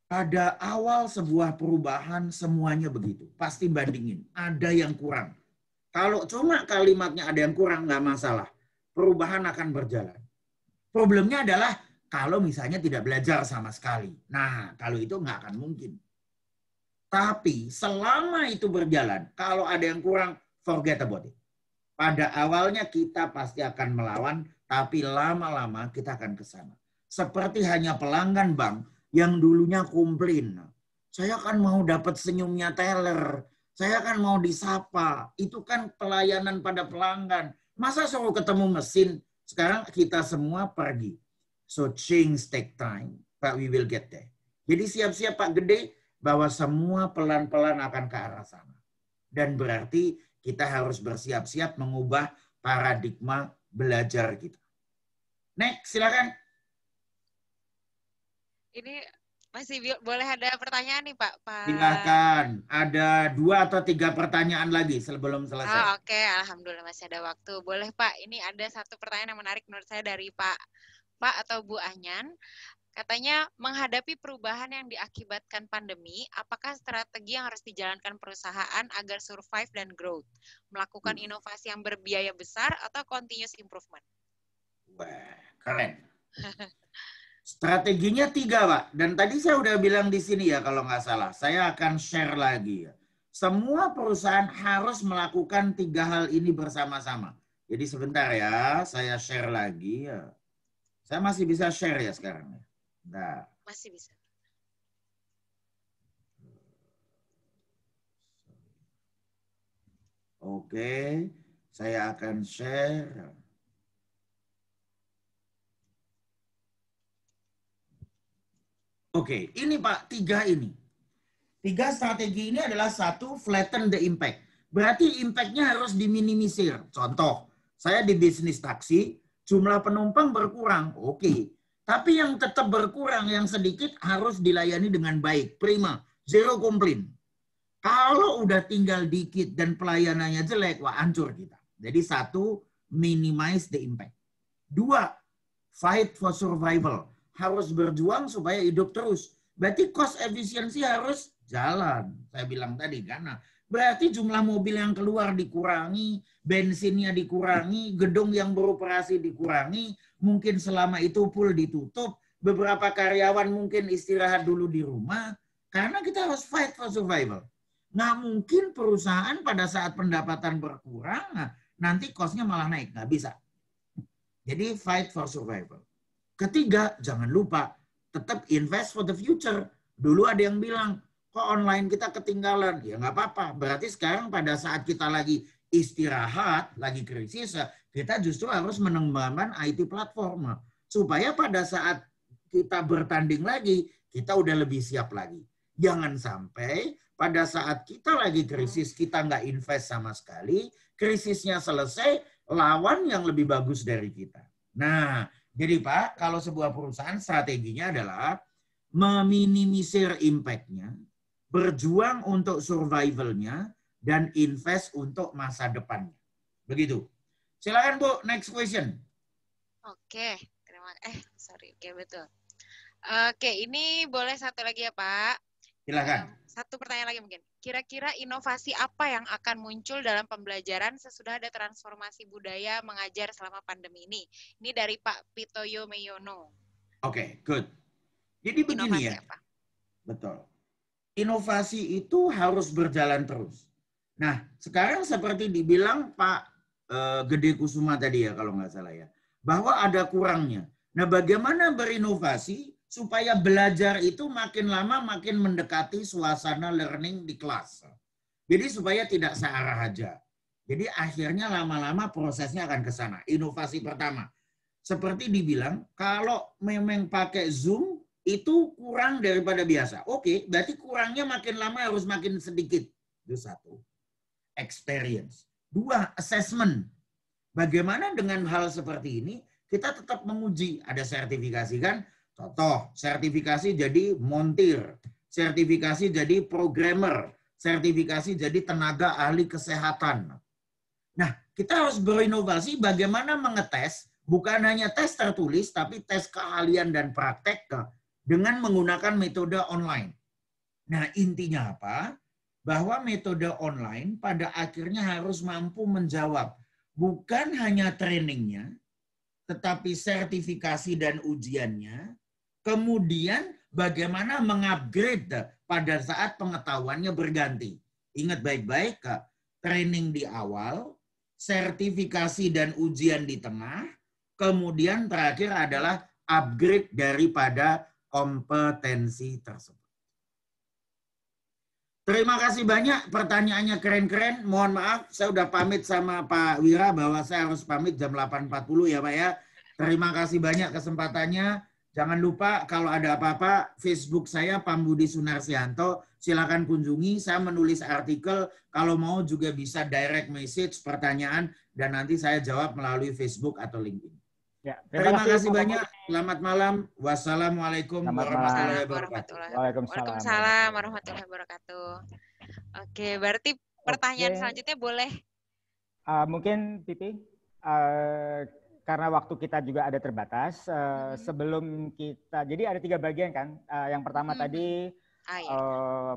Pada awal sebuah perubahan semuanya begitu. Pasti bandingin. Ada yang kurang. Kalau cuma kalimatnya ada yang kurang, nggak masalah. Perubahan akan berjalan. Problemnya adalah kalau misalnya tidak belajar sama sekali. Nah, kalau itu nggak akan mungkin. Tapi selama itu berjalan, kalau ada yang kurang, forget about it. Pada awalnya kita pasti akan melawan, tapi lama-lama kita akan ke sana. Seperti hanya pelanggan bank yang dulunya komplain. Saya kan mau dapat senyumnya teller. Saya kan mau disapa. Itu kan pelayanan pada pelanggan. Masa suruh ketemu mesin? Sekarang kita semua pergi. So change take time, but we will get there. Jadi siap-siap Pak Gede, bahwa semua pelan-pelan akan ke arah sana. Dan berarti kita harus bersiap-siap mengubah paradigma belajar kita. Next, silakan. Ini masih boleh ada pertanyaan nih Pak? Silakan. Ada 2 atau 3 pertanyaan lagi sebelum selesai. Oke. Alhamdulillah masih ada waktu. Boleh Pak, ini ada satu pertanyaan yang menarik menurut saya dari Pak atau Bu Anyan. Katanya, menghadapi perubahan yang diakibatkan pandemi, apakah strategi yang harus dijalankan perusahaan agar survive dan growth? Melakukan inovasi yang berbiaya besar atau continuous improvement? Wah, keren. Strateginya 3, Pak. Dan tadi saya udah bilang di sini ya, kalau nggak salah. Saya akan share lagi ya. semua perusahaan harus melakukan 3 hal ini bersama-sama. Jadi sebentar ya, saya share lagi. Saya masih bisa share ya sekarang. Nah. Masih bisa. Oke, saya akan share. Oke, ini Pak, 3 ini. 3 strategi ini adalah 1, flatten the impact. Berarti impact-nya harus diminimisir. Contoh, saya di bisnis taksi, jumlah penumpang berkurang. Oke. Tapi yang tetap berkurang, yang sedikit harus dilayani dengan baik. Prima, zero complaint. Kalau udah tinggal dikit dan pelayanannya jelek, wah hancur kita. Jadi 1, minimize the impact. 2, fight for survival. Harus berjuang supaya hidup terus. Berarti cost efisiensi harus jalan. Saya bilang tadi karena berarti jumlah mobil yang keluar dikurangi, bensinnya dikurangi, gedung yang beroperasi dikurangi, mungkin selama itu pool ditutup, beberapa karyawan mungkin istirahat dulu di rumah, karena kita harus fight for survival. Nggak mungkin perusahaan pada saat pendapatan berkurang, nanti cost-nya malah naik. Nggak bisa. Jadi fight for survival. Ketiga, jangan lupa tetap invest for the future. Dulu ada yang bilang, kok online kita ketinggalan? Ya nggak apa-apa. Berarti sekarang pada saat kita lagi istirahat, lagi krisis, kita justru harus mengembangkan IT platform. Supaya pada saat kita bertanding lagi, kita udah lebih siap lagi. Jangan sampai pada saat kita lagi krisis, kita nggak invest sama sekali, krisisnya selesai, lawan yang lebih bagus dari kita. Nah, jadi Pak, kalau sebuah perusahaan strateginya adalah meminimisir impact-nya, berjuang untuk survival-nya, dan invest untuk masa depannya. Begitu. Silakan Bu, next question. Oke, oke betul. Oke, ini boleh satu lagi ya Pak. Silakan. Satu pertanyaan lagi mungkin. Kira-kira inovasi apa yang akan muncul dalam pembelajaran sesudah ada transformasi budaya mengajar selama pandemi ini? Ini dari Pak Pitoyo Meyono. Oke, good. Jadi begini inovasi ya. Apa? Betul. Inovasi itu harus berjalan terus. Nah, sekarang seperti dibilang Pak Gede Kusuma tadi ya, kalau nggak salah ya, bahwa ada kurangnya. Nah, bagaimana berinovasi supaya belajar itu makin lama makin mendekati suasana learning di kelas. Jadi supaya tidak searah aja. Jadi akhirnya lama-lama prosesnya akan ke sana. Inovasi pertama, seperti dibilang, kalau memang pakai Zoom, itu kurang daripada biasa. Oke, berarti kurangnya makin lama harus makin sedikit. Itu 1. Experience. 2, assessment. Bagaimana dengan hal seperti ini, kita tetap menguji. Ada sertifikasi kan? Contoh, sertifikasi jadi montir, sertifikasi jadi programmer, sertifikasi jadi tenaga ahli kesehatan. Nah, kita harus berinovasi bagaimana mengetes, bukan hanya tes tertulis, tapi tes keahlian dan praktek dengan menggunakan metode online. Nah, intinya apa? Bahwa metode online pada akhirnya harus mampu menjawab bukan hanya trainingnya, tetapi sertifikasi dan ujiannya, kemudian bagaimana mengupgrade pada saat pengetahuannya berganti. Ingat baik-baik, training di awal, sertifikasi dan ujian di tengah, kemudian terakhir adalah upgrade daripada kompetensi tersebut. Terima kasih banyak, pertanyaannya keren-keren. Mohon maaf, saya udah pamit sama Pak Wira bahwa saya harus pamit jam 8.40 ya Pak ya. Terima kasih banyak kesempatannya. Jangan lupa kalau ada apa-apa, Facebook saya Pambudi Sunarsianto, silakan kunjungi. Saya menulis artikel, kalau mau juga bisa direct message pertanyaan, dan nanti saya jawab melalui Facebook atau LinkedIn. Ya, terima kasih banyak. Selamat malam. Wassalamualaikum warahmatullahi wabarakatuh. Waalaikumsalam warahmatullahi wabarakatuh. Oke, berarti pertanyaan selanjutnya boleh? Mungkin Pipi, karena waktu kita juga ada terbatas, sebelum kita, jadi ada 3 bagian kan. Yang pertama tadi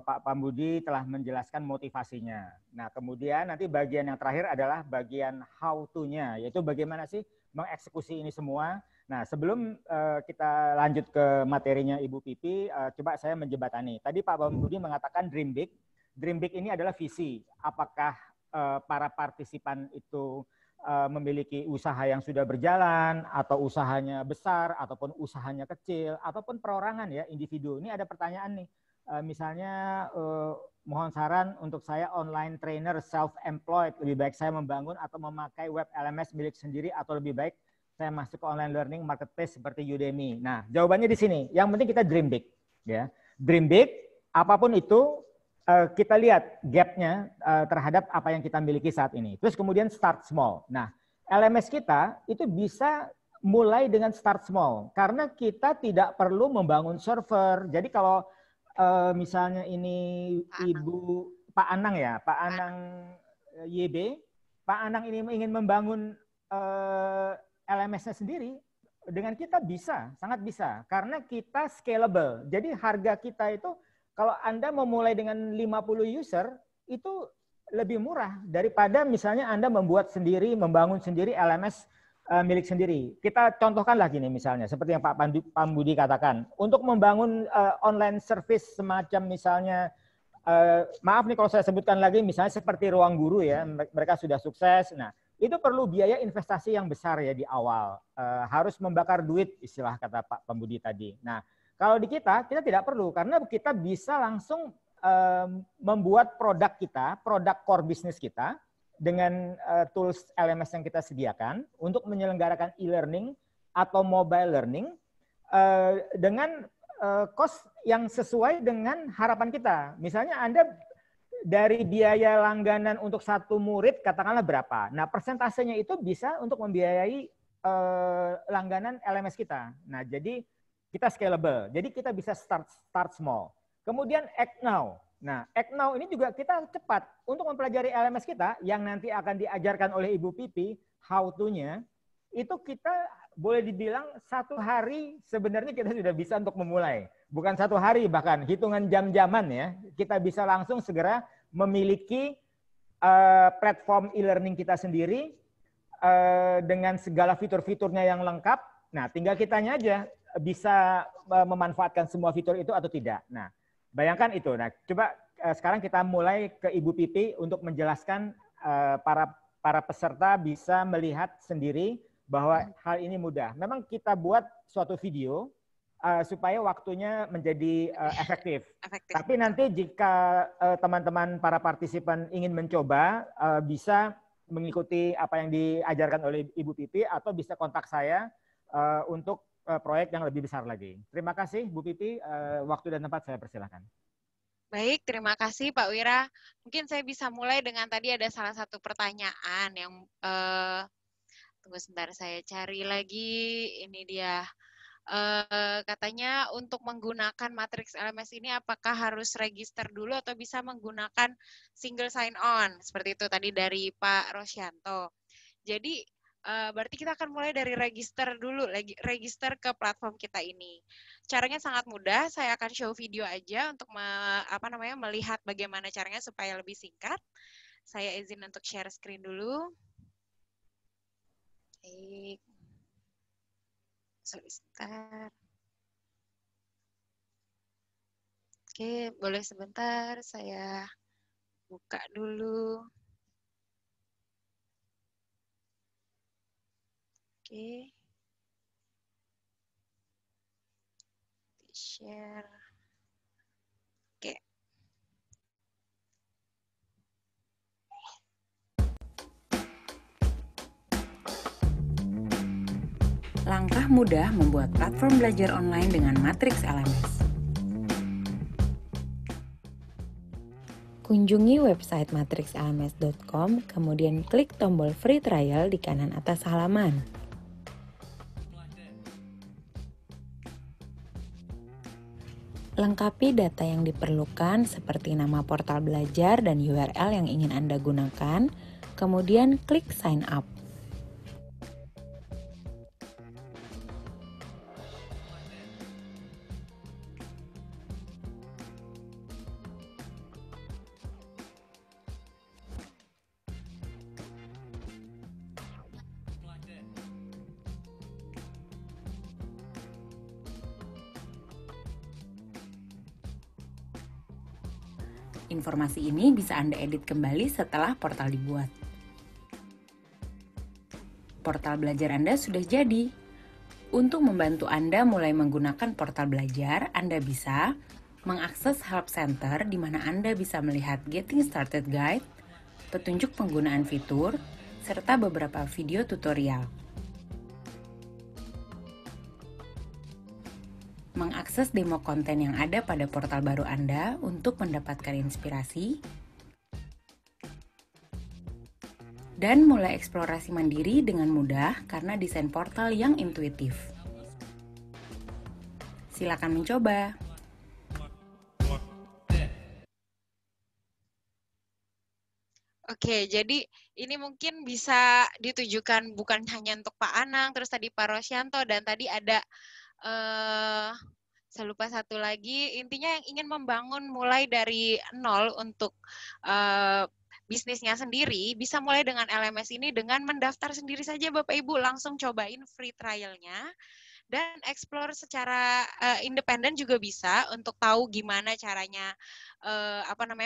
Pak Pambudi telah menjelaskan motivasinya. Nah, kemudian nanti bagian yang terakhir adalah bagian how to-nya, yaitu bagaimana sih mengeksekusi ini semua. Nah, sebelum kita lanjut ke materinya Ibu Pipi, coba saya menjebatani. Tadi Pak Pambudi mengatakan dream big, Dream big ini adalah visi. Apakah para partisipan itu memiliki usaha yang sudah berjalan, atau usahanya besar, ataupun usahanya kecil, ataupun perorangan ya, individu. Ini ada pertanyaan nih, misalnya mohon saran untuk saya online trainer self-employed, lebih baik saya membangun atau memakai web LMS milik sendiri, atau lebih baik saya masuk ke online learning marketplace seperti Udemy. Nah, jawabannya di sini. Yang penting kita dream big, ya. Dream big, apapun itu, kita lihat gap-nya terhadap apa yang kita miliki saat ini. Terus kemudian start small. Nah, LMS kita itu bisa mulai dengan start small. Karena kita tidak perlu membangun server. Jadi kalau misalnya ini Pak Anang ya, Pak Anang YB, Pak Anang ini ingin membangun LMS-nya sendiri, dengan kita bisa, sangat bisa. Karena kita scalable. Jadi harga kita itu, kalau Anda memulai dengan 50 user, itu lebih murah daripada misalnya Anda membuat sendiri, membangun sendiri LMS milik sendiri. Kita contohkanlah gini misalnya, seperti yang Pak Pambudi katakan. Untuk membangun online service semacam misalnya, maaf nih kalau saya sebutkan lagi, misalnya seperti Ruang Guru ya, mereka sudah sukses. Nah, itu perlu biaya investasi yang besar ya di awal. Harus membakar duit, istilah kata Pak Pambudi tadi. Nah, kalau di kita tidak perlu, karena kita bisa langsung membuat produk kita, produk core bisnis kita, dengan tools LMS yang kita sediakan untuk menyelenggarakan e-learning atau mobile learning dengan cost yang sesuai dengan harapan kita. Misalnya Anda dari biaya langganan untuk satu murid katakanlah berapa. Nah, persentasenya itu bisa untuk membiayai langganan LMS kita. Nah, jadi kita scalable. Jadi kita bisa start small. Kemudian act now. Nah, act now ini juga kita cepat untuk mempelajari LMS kita yang nanti akan diajarkan oleh Ibu Pipi how to-nya. Itu kita boleh dibilang 1 hari sebenarnya kita sudah bisa untuk memulai. Bukan 1 hari, bahkan hitungan jam-jaman ya. Kita bisa langsung segera memiliki platform e-learning kita sendiri dengan segala fitur-fiturnya yang lengkap. Nah, tinggal kitanya aja bisa memanfaatkan semua fitur itu atau tidak. Nah, bayangkan itu. Nah, coba sekarang kita mulai ke Ibu Pipi untuk menjelaskan para peserta bisa melihat sendiri bahwa hal ini mudah. Memang kita buat suatu video supaya waktunya menjadi efektif. Tapi nanti jika teman-teman para partisipan ingin mencoba, bisa mengikuti apa yang diajarkan oleh Ibu Pipi atau bisa kontak saya untuk proyek yang lebih besar lagi. Terima kasih Bu Pipi, waktu dan tempat saya persilahkan. Baik, terima kasih Pak Wira. Mungkin saya bisa mulai dengan tadi ada salah satu pertanyaan yang tunggu sebentar saya cari lagi. Ini dia. Katanya untuk menggunakan matriks LMS ini apakah harus register dulu atau bisa menggunakan single sign on seperti itu tadi dari Pak Rosyanto. Jadi berarti kita akan mulai dari register dulu, register ke platform kita ini. Caranya sangat mudah, saya akan show video aja untuk melihat bagaimana caranya supaya lebih singkat. Saya izin untuk share screen dulu. Baik. Sebentar. Oke, boleh sebentar saya buka dulu. Oke. Share. Oke. Langkah mudah membuat platform belajar online dengan matriks LMS. Kunjungi website matrixlms.com, kemudian klik tombol free trial di kanan atas halaman. Lengkapi data yang diperlukan seperti nama portal belajar dan URL yang ingin Anda gunakan, kemudian klik sign up. Informasi ini bisa Anda edit kembali setelah portal dibuat. Portal belajar Anda sudah jadi. Untuk membantu Anda mulai menggunakan portal belajar, Anda bisa mengakses Help Center di mana Anda bisa melihat Getting Started Guide, petunjuk penggunaan fitur, serta beberapa video tutorial. Mengakses demo konten yang ada pada portal baru Anda untuk mendapatkan inspirasi, dan mulai eksplorasi mandiri dengan mudah karena desain portal yang intuitif. Silakan mencoba. Oke, jadi ini mungkin bisa ditujukan bukan hanya untuk Pak Anang, terus tadi Pak Rosyanto, dan tadi ada saya lupa satu lagi, intinya yang ingin membangun mulai dari nol untuk bisnisnya sendiri, bisa mulai dengan LMS ini dengan mendaftar sendiri saja Bapak Ibu, langsung cobain free trial-nya, dan explore secara independen juga bisa untuk tahu gimana caranya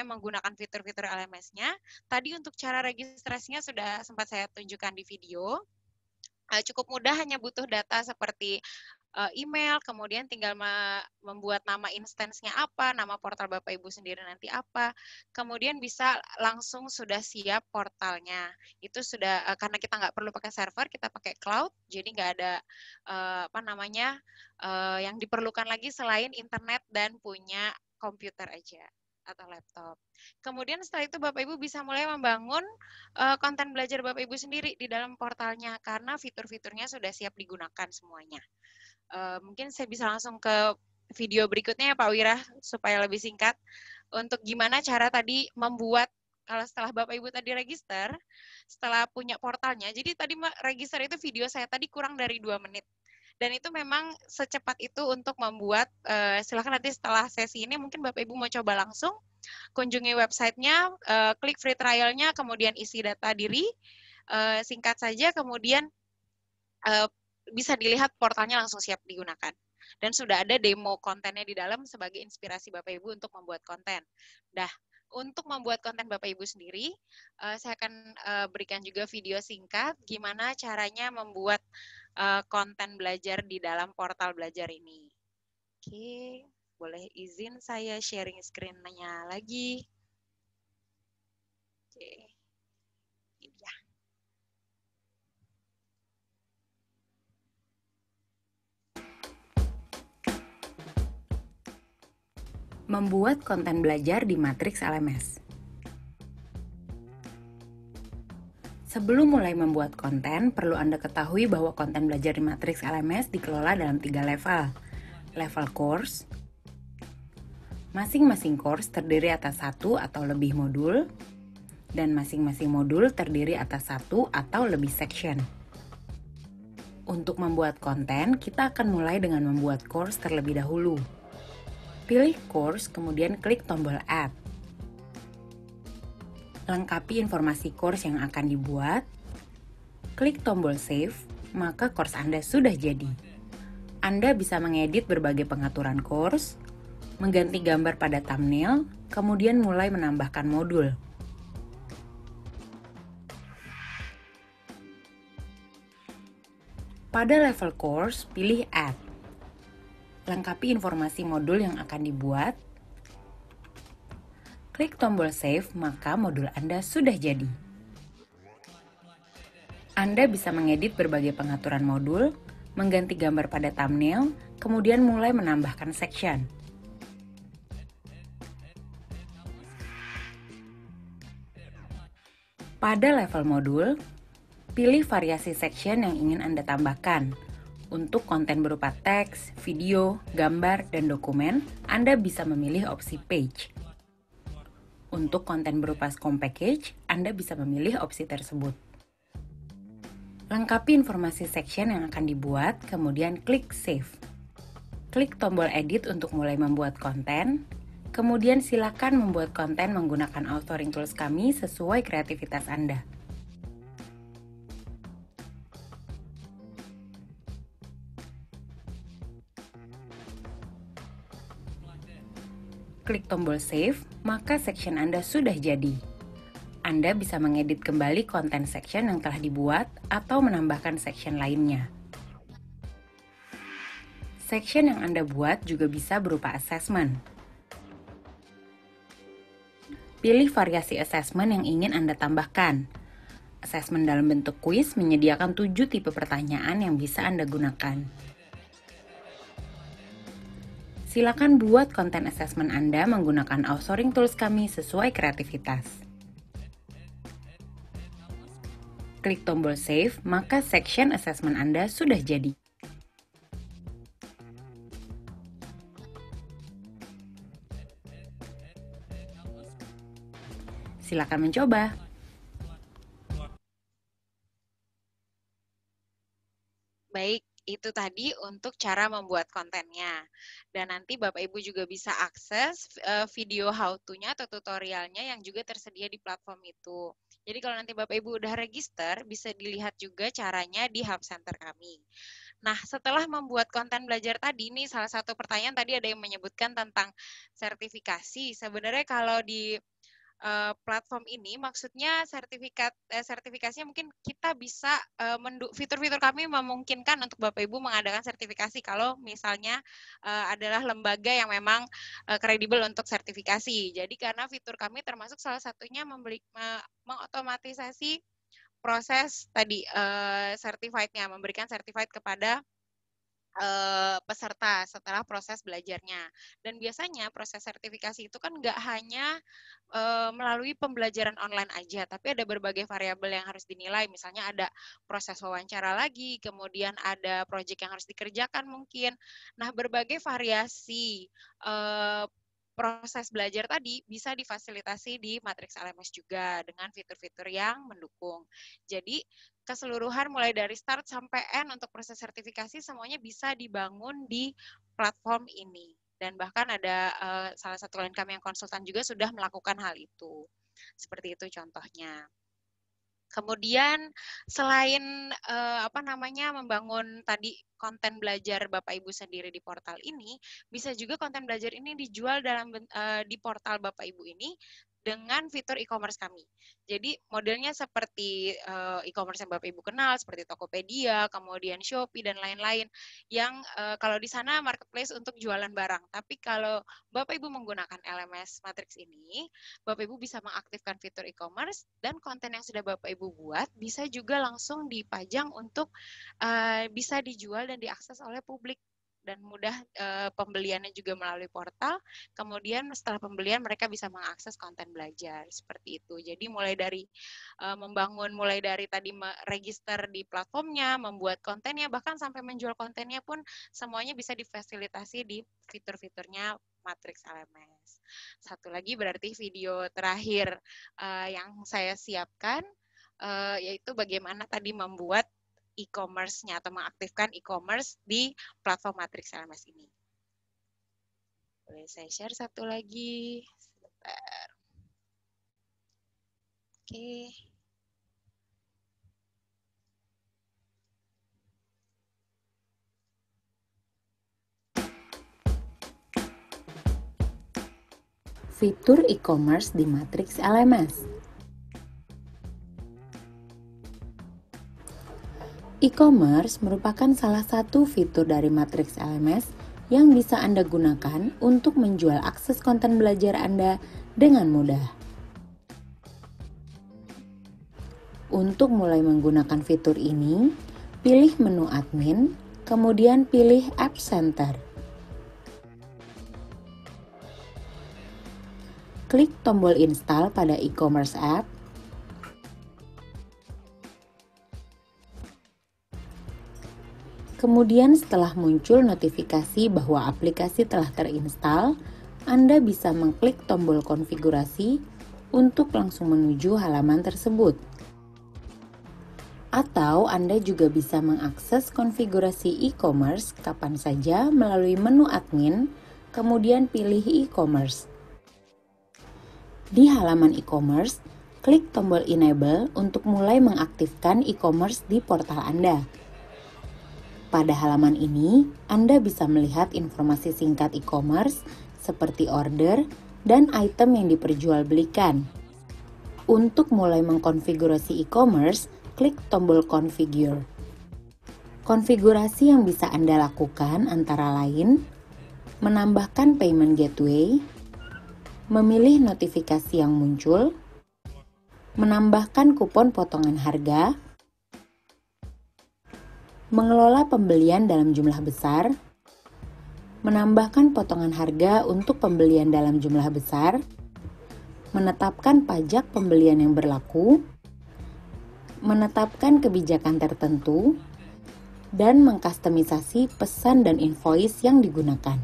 menggunakan fitur-fitur LMS-nya. Tadi untuk cara registrasinya sudah sempat saya tunjukkan di video. Cukup mudah, hanya butuh data seperti email, kemudian tinggal membuat nama instansinya apa, nama portal Bapak Ibu sendiri nanti apa, kemudian bisa langsung sudah siap portalnya. Itu sudah karena kita nggak perlu pakai server, kita pakai cloud, jadi nggak ada yang diperlukan lagi selain internet dan punya komputer aja atau laptop. Kemudian setelah itu Bapak Ibu bisa mulai membangun konten belajar Bapak Ibu sendiri di dalam portalnya karena fitur-fiturnya sudah siap digunakan semuanya. Mungkin saya bisa langsung ke video berikutnya ya Pak Wira supaya lebih singkat. Untuk gimana cara tadi membuat, kalau setelah Bapak Ibu tadi register, setelah punya portalnya, jadi tadi register itu video saya tadi kurang dari 2 menit. Dan itu memang secepat itu untuk membuat, silakan nanti setelah sesi ini mungkin Bapak Ibu mau coba langsung, kunjungi websitenya, klik free trial-nya, kemudian isi data diri, singkat saja, kemudian bisa dilihat portalnya langsung siap digunakan. Dan sudah ada demo kontennya di dalam sebagai inspirasi Bapak Ibu untuk membuat konten. Nah, untuk membuat konten Bapak Ibu sendiri, saya akan berikan juga video singkat gimana caranya membuat konten belajar di dalam portal belajar ini. Oke, boleh izin saya sharing screen-nya lagi. Oke, ini dia. Membuat konten belajar di matriks LMS. Sebelum mulai membuat konten, perlu Anda ketahui bahwa konten belajar di matriks LMS dikelola dalam 3 level. Level course, masing-masing course terdiri atas 1 atau lebih modul, dan masing-masing modul terdiri atas 1 atau lebih section. Untuk membuat konten, kita akan mulai dengan membuat course terlebih dahulu. Pilih course, kemudian klik tombol Add. Lengkapi informasi course yang akan dibuat. Klik tombol Save, maka course Anda sudah jadi. Anda bisa mengedit berbagai pengaturan course, mengganti gambar pada thumbnail, kemudian mulai menambahkan modul. Pada level course, pilih Add. Lengkapi informasi modul yang akan dibuat. Klik tombol Save, maka modul Anda sudah jadi. Anda bisa mengedit berbagai pengaturan modul, mengganti gambar pada thumbnail, kemudian mulai menambahkan section. Pada level modul, pilih variasi section yang ingin Anda tambahkan. Untuk konten berupa teks, video, gambar, dan dokumen, Anda bisa memilih opsi page. Untuk konten berupa SCORM package, Anda bisa memilih opsi tersebut. Lengkapi informasi section yang akan dibuat, kemudian klik Save. Klik tombol Edit untuk mulai membuat konten, kemudian silakan membuat konten menggunakan authoring tools kami sesuai kreativitas Anda. klik tombol save, maka section Anda sudah jadi. Anda bisa mengedit kembali konten section yang telah dibuat atau menambahkan section lainnya. Section yang Anda buat juga bisa berupa assessment. Pilih variasi assessment yang ingin Anda tambahkan. Assessment dalam bentuk kuis menyediakan 7 tipe pertanyaan yang bisa Anda gunakan. Silakan buat konten assessment Anda menggunakan authoring tools kami sesuai kreativitas. Klik tombol save, maka section assessment Anda sudah jadi. Silakan mencoba. Baik, itu tadi untuk cara membuat kontennya. Dan nanti Bapak Ibu juga bisa akses video how to-nya atau tutorialnya yang juga tersedia di platform itu. Jadi kalau nanti Bapak Ibu udah register, bisa dilihat juga caranya di Hub Center kami. Nah, setelah membuat konten belajar tadi, nih salah satu pertanyaan tadi ada yang menyebutkan tentang sertifikasi. Sebenarnya kalau di platform ini maksudnya sertifikasinya mungkin kita bisa fitur-fitur kami memungkinkan untuk Bapak Ibu mengadakan sertifikasi kalau misalnya adalah lembaga yang memang kredibel untuk sertifikasi. Jadi karena fitur kami termasuk salah satunya mengotomatisasi proses tadi certified-nya, memberikan certified kepada peserta setelah proses belajarnya. Dan biasanya proses sertifikasi itu kan nggak hanya melalui pembelajaran online aja, tapi ada berbagai variabel yang harus dinilai. Misalnya ada proses wawancara lagi, kemudian ada proyek yang harus dikerjakan mungkin. Nah, berbagai variasi proses belajar tadi bisa difasilitasi di Matrix LMS juga dengan fitur-fitur yang mendukung. Jadi keseluruhan mulai dari start sampai end untuk proses sertifikasi semuanya bisa dibangun di platform ini. Dan bahkan ada salah satu klien kami yang konsultan juga sudah melakukan hal itu. Seperti itu contohnya. Kemudian selain membangun tadi konten belajar Bapak Ibu sendiri di portal ini, bisa juga konten belajar ini dijual di portal Bapak Ibu ini dengan fitur e-commerce kami. Jadi modelnya seperti e-commerce yang Bapak Ibu kenal, seperti Tokopedia, kemudian Shopee, dan lain-lain. Yang kalau di sana marketplace untuk jualan barang. Tapi kalau Bapak Ibu menggunakan LMS Matrix ini, Bapak Ibu bisa mengaktifkan fitur e-commerce, dan konten yang sudah Bapak Ibu buat bisa juga langsung dipajang untuk bisa dijual dan diakses oleh publik. Dan mudah pembeliannya juga melalui portal. Kemudian setelah pembelian mereka bisa mengakses konten belajar seperti itu. Jadi mulai dari mulai dari tadi register di platformnya, membuat kontennya, bahkan sampai menjual kontennya pun semuanya bisa difasilitasi di fitur-fiturnya Matrix LMS. Satu lagi berarti video terakhir yang saya siapkan yaitu bagaimana tadi membuat e-commerce-nya atau mengaktifkan e-commerce di platform Matrix LMS ini. Boleh saya share satu lagi? Sebentar. Oke. Fitur e-commerce di Matrix LMS. E-commerce merupakan salah satu fitur dari Matrix LMS yang bisa Anda gunakan untuk menjual akses konten belajar Anda dengan mudah. Untuk mulai menggunakan fitur ini, pilih menu admin, kemudian pilih App Center. Klik tombol install pada e-commerce app. Kemudian setelah muncul notifikasi bahwa aplikasi telah terinstall, Anda bisa mengklik tombol konfigurasi untuk langsung menuju halaman tersebut. Atau Anda juga bisa mengakses konfigurasi e-commerce kapan saja melalui menu admin, kemudian pilih e-commerce. Di halaman e-commerce, klik tombol enable untuk mulai mengaktifkan e-commerce di portal Anda. Pada halaman ini, Anda bisa melihat informasi singkat e-commerce seperti order dan item yang diperjualbelikan. Untuk mulai mengkonfigurasi e-commerce, klik tombol Configure. Konfigurasi yang bisa Anda lakukan antara lain, menambahkan payment gateway, memilih notifikasi yang muncul, menambahkan kupon potongan harga, mengelola pembelian dalam jumlah besar, menambahkan potongan harga untuk pembelian dalam jumlah besar, menetapkan pajak pembelian yang berlaku, menetapkan kebijakan tertentu, dan mengkustomisasi pesan dan invoice yang digunakan.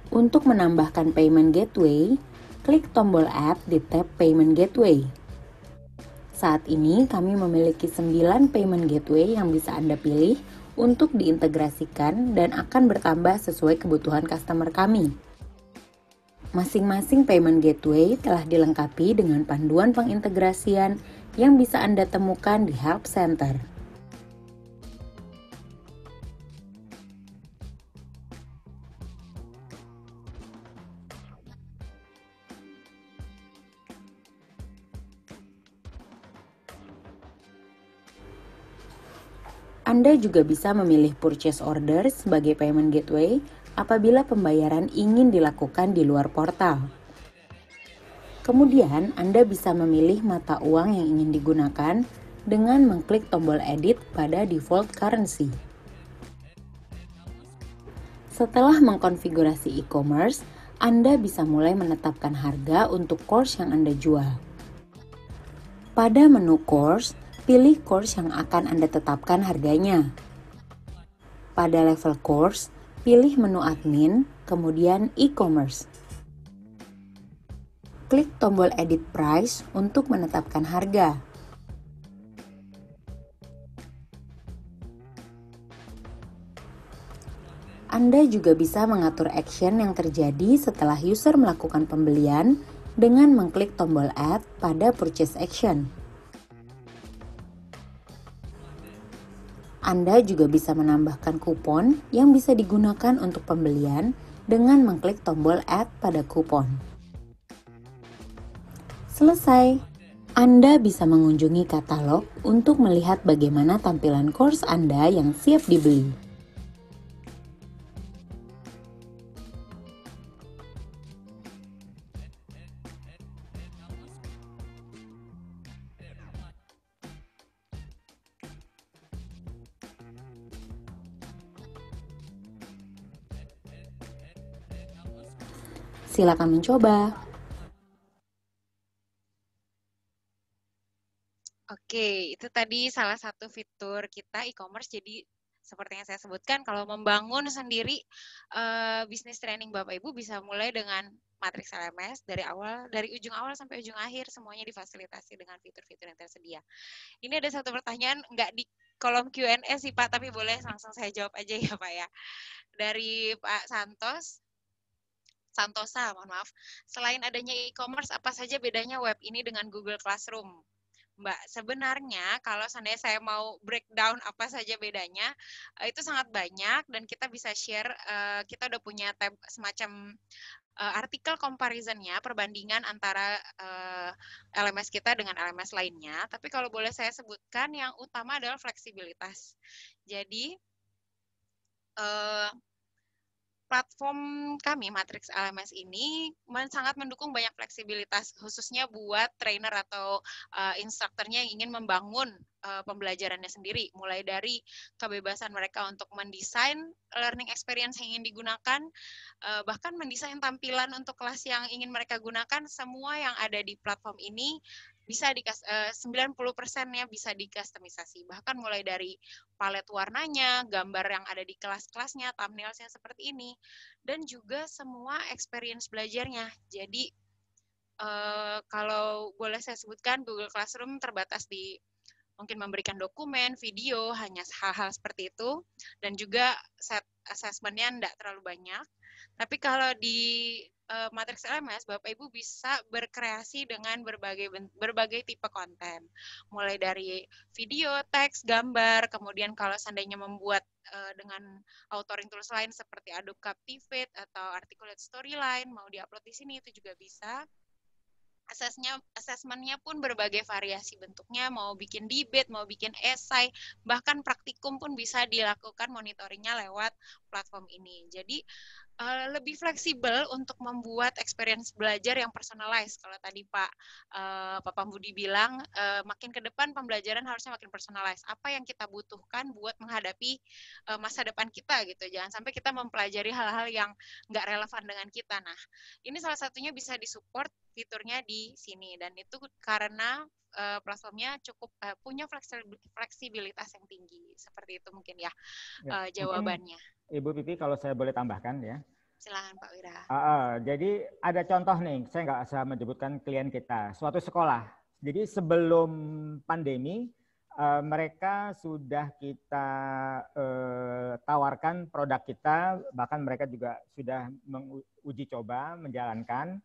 Untuk menambahkan payment gateway, klik tombol Add di tab Payment Gateway. Saat ini kami memiliki 9 payment gateway yang bisa Anda pilih untuk diintegrasikan dan akan bertambah sesuai kebutuhan customer kami. Masing-masing payment gateway telah dilengkapi dengan panduan pengintegrasian yang bisa Anda temukan di Help Center. Anda juga bisa memilih purchase order sebagai payment gateway apabila pembayaran ingin dilakukan di luar portal. Kemudian, Anda bisa memilih mata uang yang ingin digunakan dengan mengklik tombol edit pada default currency. Setelah mengkonfigurasi e-commerce, Anda bisa mulai menetapkan harga untuk course yang Anda jual. Pada menu course, pilih course yang akan Anda tetapkan harganya. Pada level course, pilih menu admin, kemudian e-commerce. Klik tombol edit price untuk menetapkan harga. Anda juga bisa mengatur action yang terjadi setelah user melakukan pembelian dengan mengklik tombol add pada purchase action. Anda juga bisa menambahkan kupon yang bisa digunakan untuk pembelian dengan mengklik tombol Add pada kupon. Selesai. Anda bisa mengunjungi katalog untuk melihat bagaimana tampilan course Anda yang siap dibeli. Silakan mencoba. Oke, itu tadi salah satu fitur kita e-commerce. Jadi seperti yang saya sebutkan, kalau membangun sendiri bisnis training Bapak Ibu bisa mulai dengan matriks LMS dari ujung awal sampai ujung akhir, semuanya difasilitasi dengan fitur-fitur yang tersedia. Ini ada satu pertanyaan, nggak di kolom Q&A sih Pak, tapi boleh langsung saya jawab aja ya Pak ya. Dari Pak Santosa, mohon maaf. Selain adanya e-commerce, apa saja bedanya web ini dengan Google Classroom? Mbak, sebenarnya kalau seandainya saya mau breakdown apa saja bedanya, itu sangat banyak dan kita bisa share, kita udah punya tab semacam artikel comparison-nya, perbandingan antara LMS kita dengan LMS lainnya. Tapi kalau boleh saya sebutkan, yang utama adalah fleksibilitas. Jadi, platform kami, Matrix LMS ini sangat mendukung banyak fleksibilitas, khususnya buat trainer atau instrukturnya yang ingin membangun pembelajarannya sendiri, mulai dari kebebasan mereka untuk mendesain learning experience yang ingin digunakan, bahkan mendesain tampilan untuk kelas yang ingin mereka gunakan, semua yang ada di platform ini bisa 90%-nya bisa dikustomisasi, bahkan mulai dari palet warnanya, gambar yang ada di kelas-kelasnya, thumbnails-nya seperti ini, dan juga semua experience belajarnya. Jadi kalau boleh saya sebutkan, Google Classroom terbatas di mungkin memberikan dokumen, video, hanya hal-hal seperti itu, dan juga set assessment-nya tidak terlalu banyak. Tapi kalau di Matriks LMS, Bapak Ibu bisa berkreasi dengan berbagai tipe konten. Mulai dari video, teks, gambar, kemudian kalau seandainya membuat dengan authoring tools lain seperti Adobe Captivate atau Articulate Storyline, mau diupload di sini itu juga bisa. Asesmennya pun berbagai variasi bentuknya, mau bikin debate, mau bikin esai, bahkan praktikum pun bisa dilakukan monitoringnya lewat platform ini. Jadi lebih fleksibel untuk membuat experience belajar yang personalized. Kalau tadi Pak Pambudi bilang, makin ke depan pembelajaran harusnya makin personalized. Apa yang kita butuhkan buat menghadapi masa depan kita gitu. Jangan sampai kita mempelajari hal-hal yang nggak relevan dengan kita. Nah, ini salah satunya bisa disupport fiturnya di sini. Dan itu karena platformnya cukup punya fleksibilitas yang tinggi. Seperti itu mungkin ya jawabannya. Ibu Pipi, kalau saya boleh tambahkan ya. Silakan Pak Wira. Jadi ada contoh nih, saya nggak usah menyebutkan klien kita, suatu sekolah. Jadi sebelum pandemi, mereka sudah kita tawarkan produk kita, bahkan mereka juga sudah menguji coba, menjalankan.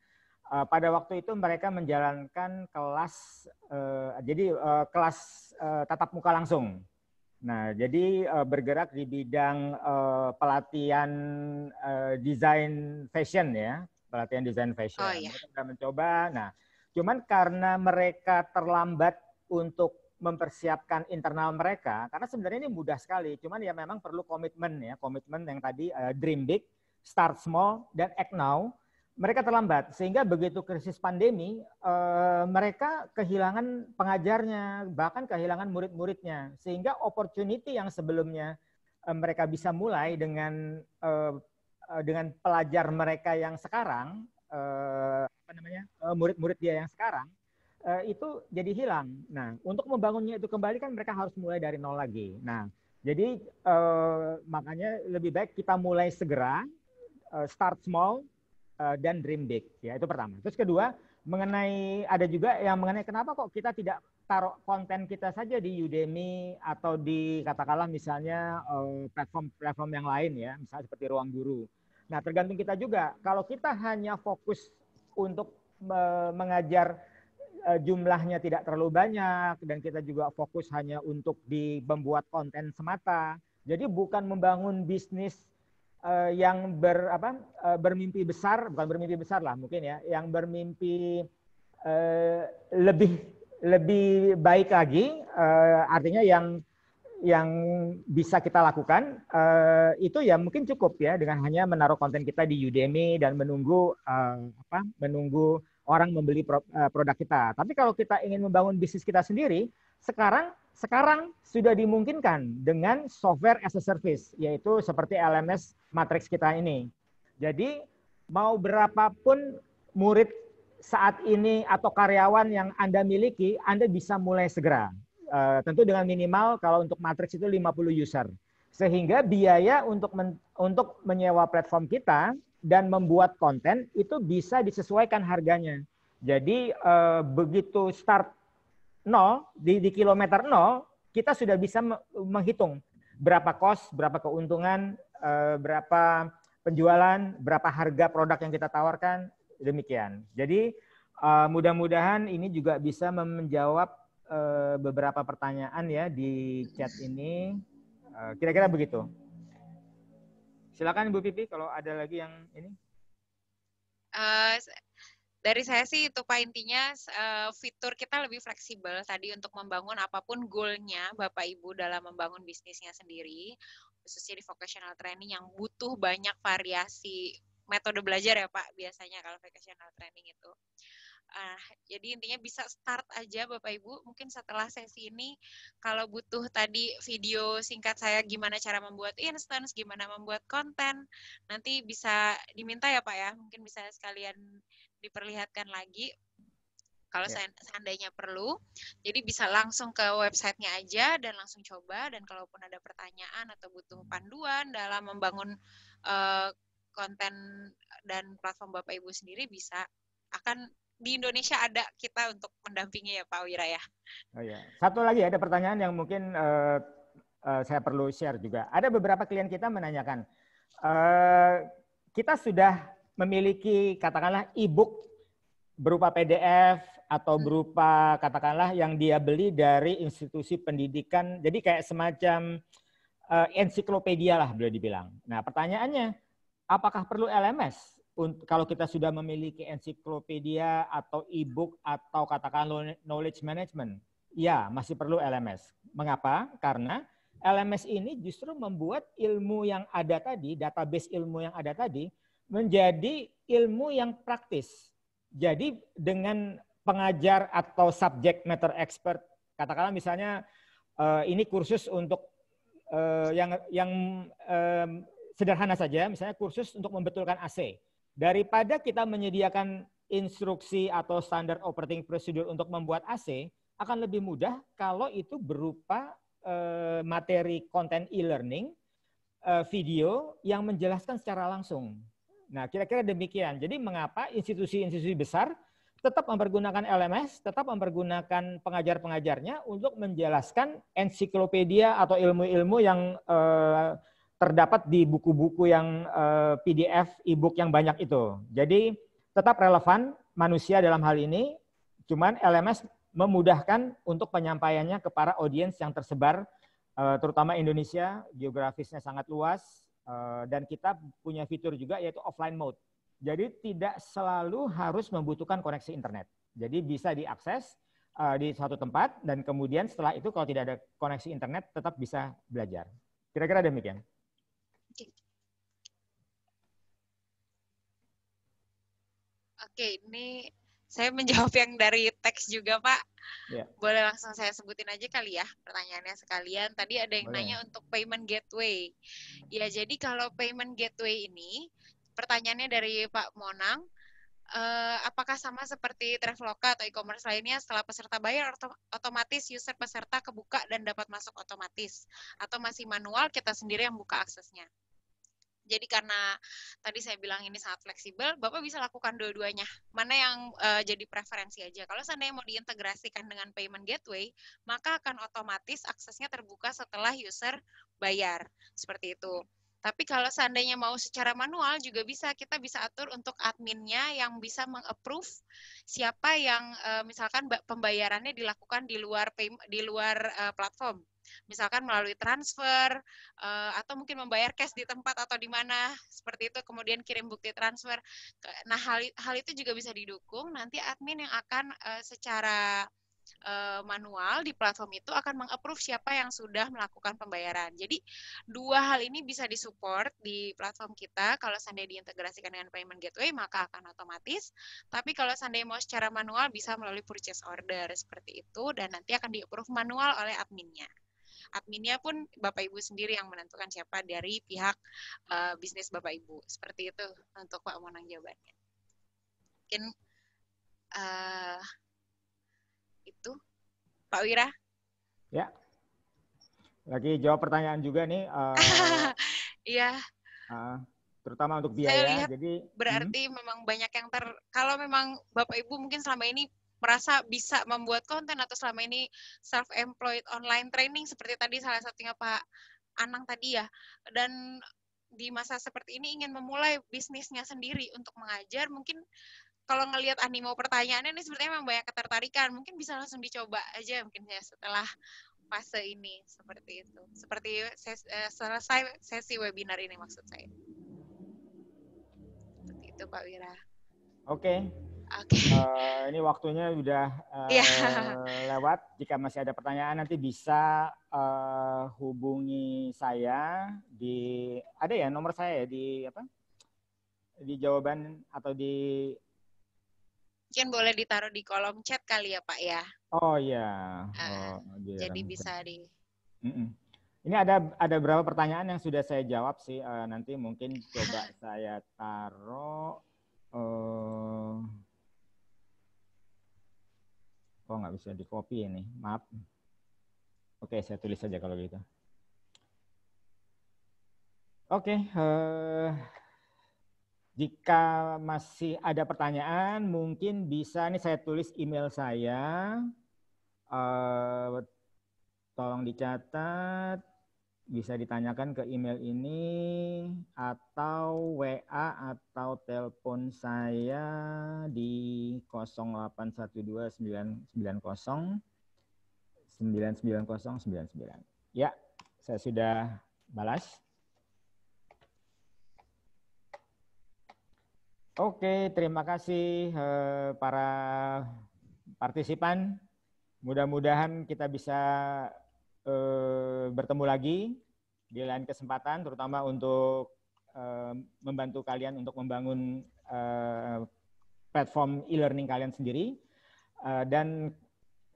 Pada waktu itu mereka menjalankan kelas, kelas tatap muka langsung. Nah, jadi bergerak di bidang pelatihan desain fashion ya, pelatihan desain fashion. Oh, iya. Mereka sudah mencoba. Nah, cuman karena mereka terlambat untuk mempersiapkan internal mereka, karena sebenarnya ini mudah sekali, cuman ya memang perlu komitmen ya, komitmen yang tadi dream big, start small, dan act now. Mereka terlambat, sehingga begitu krisis pandemi, mereka kehilangan pengajarnya, bahkan kehilangan murid-muridnya. Sehingga opportunity yang sebelumnya mereka bisa mulai dengan pelajar mereka yang sekarang, murid-murid dia yang sekarang, itu jadi hilang. Nah, untuk membangunnya itu kembali kan mereka harus mulai dari nol lagi. Nah, jadi makanya lebih baik kita mulai segera, start small, dan dream big, ya itu pertama. Terus kedua, ada juga yang mengenai kenapa kok kita tidak taruh konten kita saja di Udemy atau di katakanlah misalnya platform-platform yang lain ya, misalnya seperti Ruang Guru. Nah, tergantung kita juga. Kalau kita hanya fokus untuk mengajar jumlahnya tidak terlalu banyak dan kita juga fokus hanya untuk membuat konten semata, jadi bukan membangun bisnis yang bermimpi besar, bukan bermimpi besar lah mungkin ya, yang bermimpi lebih baik lagi, artinya yang bisa kita lakukan itu ya mungkin cukup ya dengan hanya menaruh konten kita di Udemy dan menunggu orang membeli produk kita. Tapi kalau kita ingin membangun bisnis kita sendiri, sekarang sudah dimungkinkan dengan software as a service, yaitu seperti LMS Matrix kita ini. Jadi mau berapapun murid saat ini atau karyawan yang Anda miliki, Anda bisa mulai segera. Tentu dengan minimal kalau untuk Matrix itu 50 user. Sehingga biaya untuk menyewa platform kita dan membuat konten itu bisa disesuaikan harganya. Jadi begitu start di kilometer 0, kita sudah bisa menghitung berapa cost, berapa keuntungan, berapa penjualan, berapa harga produk yang kita tawarkan, demikian. Jadi mudah-mudahan ini juga bisa menjawab beberapa pertanyaan ya di chat ini. Kira-kira begitu. Silakan Bu Pipi kalau ada lagi yang ini. Dari saya sih itu Pak, intinya fitur kita lebih fleksibel tadi untuk membangun apapun goal-nya Bapak Ibu dalam membangun bisnisnya sendiri, khususnya di vocational training yang butuh banyak variasi metode belajar ya Pak, biasanya kalau vocational training itu. Jadi intinya bisa start aja Bapak Ibu, mungkin setelah sesi ini kalau butuh tadi video singkat saya gimana cara membuat instance, gimana membuat konten, nanti bisa diminta ya Pak ya, mungkin bisa sekalian diperlihatkan lagi kalau seandainya perlu. Jadi bisa langsung ke websitenya aja dan langsung coba, dan kalaupun ada pertanyaan atau butuh panduan dalam membangun konten dan platform Bapak Ibu sendiri, bisa di Indonesia ada kita untuk mendampingi ya Pak Wira ya. Oh ya. Satu lagi ada pertanyaan yang mungkin saya perlu share juga. Ada beberapa klien kita menanyakan, kita sudah memiliki katakanlah e-book berupa PDF atau berupa katakanlah yang dia beli dari institusi pendidikan. Jadi kayak semacam ensiklopedia lah boleh dibilang. Nah pertanyaannya, apakah perlu LMS kalau kita sudah memiliki ensiklopedia atau e-book atau katakan knowledge management? Ya, masih perlu LMS. Mengapa? Karena LMS ini justru membuat ilmu yang ada tadi, database ilmu yang ada tadi, menjadi ilmu yang praktis. Jadi dengan pengajar atau subject matter expert, katakanlah misalnya ini kursus untuk yang sederhana saja, misalnya kursus untuk membetulkan AC. Daripada kita menyediakan instruksi atau standar operating procedure untuk membuat AC, akan lebih mudah kalau itu berupa materi konten e-learning, video yang menjelaskan secara langsung. Nah, kira-kira demikian. Jadi mengapa institusi-institusi besar tetap mempergunakan LMS, tetap mempergunakan pengajar-pengajarnya untuk menjelaskan ensiklopedia atau ilmu-ilmu yang terdapat di buku-buku yang PDF, e-book yang banyak itu. Jadi tetap relevan manusia dalam hal ini, cuman LMS memudahkan untuk penyampaiannya ke para audiens yang tersebar, terutama Indonesia, geografisnya sangat luas, dan kita punya fitur juga yaitu offline mode. Jadi tidak selalu harus membutuhkan koneksi internet. Jadi bisa diakses di suatu tempat dan kemudian setelah itu kalau tidak ada koneksi internet tetap bisa belajar. Kira-kira demikian. Oke, ini saya menjawab yang dari teks juga, Pak. Ya. Boleh langsung saya sebutin aja kali ya pertanyaannya sekalian. Tadi ada yang nanya untuk payment gateway. Ya, jadi kalau payment gateway ini, pertanyaannya dari Pak Monang, apakah sama seperti Traveloka atau e-commerce lainnya setelah peserta bayar otomatis user peserta kebuka dan dapat masuk otomatis? Atau masih manual kita sendiri yang buka aksesnya? Jadi karena tadi saya bilang ini sangat fleksibel, Bapak bisa lakukan dua-duanya. Mana yang jadi preferensi aja. Kalau seandainya mau diintegrasikan dengan payment gateway, maka akan otomatis aksesnya terbuka setelah user bayar. Seperti itu. Tapi kalau seandainya mau secara manual juga bisa, kita bisa atur untuk adminnya yang bisa meng-approve siapa yang misalkan pembayarannya dilakukan di luar platform. Misalkan melalui transfer atau mungkin membayar cash di tempat atau di mana seperti itu, kemudian kirim bukti transfer. Nah, hal itu juga bisa didukung. Nanti admin yang akan secara manual di platform itu akan meng-approve siapa yang sudah melakukan pembayaran. Jadi dua hal ini bisa disupport di platform kita. Kalau seandainya diintegrasikan dengan payment gateway maka akan otomatis. Tapi kalau seandainya mau secara manual bisa melalui purchase order seperti itu dan nanti akan di-approve manual oleh adminnya. Adminnya pun Bapak Ibu sendiri yang menentukan siapa dari pihak bisnis Bapak Ibu. Seperti itu untuk Pak Monang jawabannya. Mungkin itu Pak Wira. Ya. Lagi jawab pertanyaan juga nih. Iya. Terutama untuk biaya. Saya lihat jadi berarti memang banyak yang kalau memang Bapak Ibu mungkin selama ini merasa bisa membuat konten atau selama ini self-employed online training seperti tadi salah satunya Pak Anang tadi ya, dan di masa seperti ini ingin memulai bisnisnya sendiri untuk mengajar, mungkin kalau ngelihat animo pertanyaannya ini sepertinya memang banyak ketertarikan, mungkin bisa langsung dicoba aja mungkin ya setelah fase ini seperti itu. Seperti selesai sesi webinar ini maksud saya. Seperti itu Pak Wira. Oke. Ini waktunya udah lewat. Jika masih ada pertanyaan nanti bisa hubungi saya di ada ya nomor saya ya di apa? Di jawaban atau di mungkin boleh ditaruh di kolom chat kali ya Pak ya. Oh iya. Jadi bisa di. Ini ada beberapa pertanyaan yang sudah saya jawab sih. Nanti mungkin coba saya taruh. Oh nggak bisa di copy ini, maaf. Oke, saya tulis saja kalau gitu. Oke. Jika masih ada pertanyaan, mungkin bisa, ini saya tulis email saya. Tolong dicatat. bisa ditanyakan ke email ini atau WA atau telepon saya di 0812-990-99099. Ya, saya sudah balas. Oke, terima kasih para partisipan. Mudah-mudahan kita bisa bertemu lagi di lain kesempatan, terutama untuk membantu kalian untuk membangun platform e-learning kalian sendiri. Dan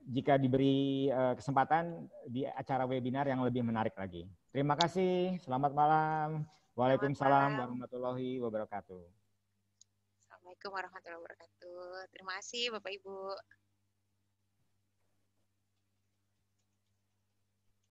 jika diberi kesempatan di acara webinar yang lebih menarik lagi. Terima kasih, selamat malam. Waalaikumsalam warahmatullahi wabarakatuh. Assalamualaikum warahmatullahi wabarakatuh. Terima kasih Bapak Ibu.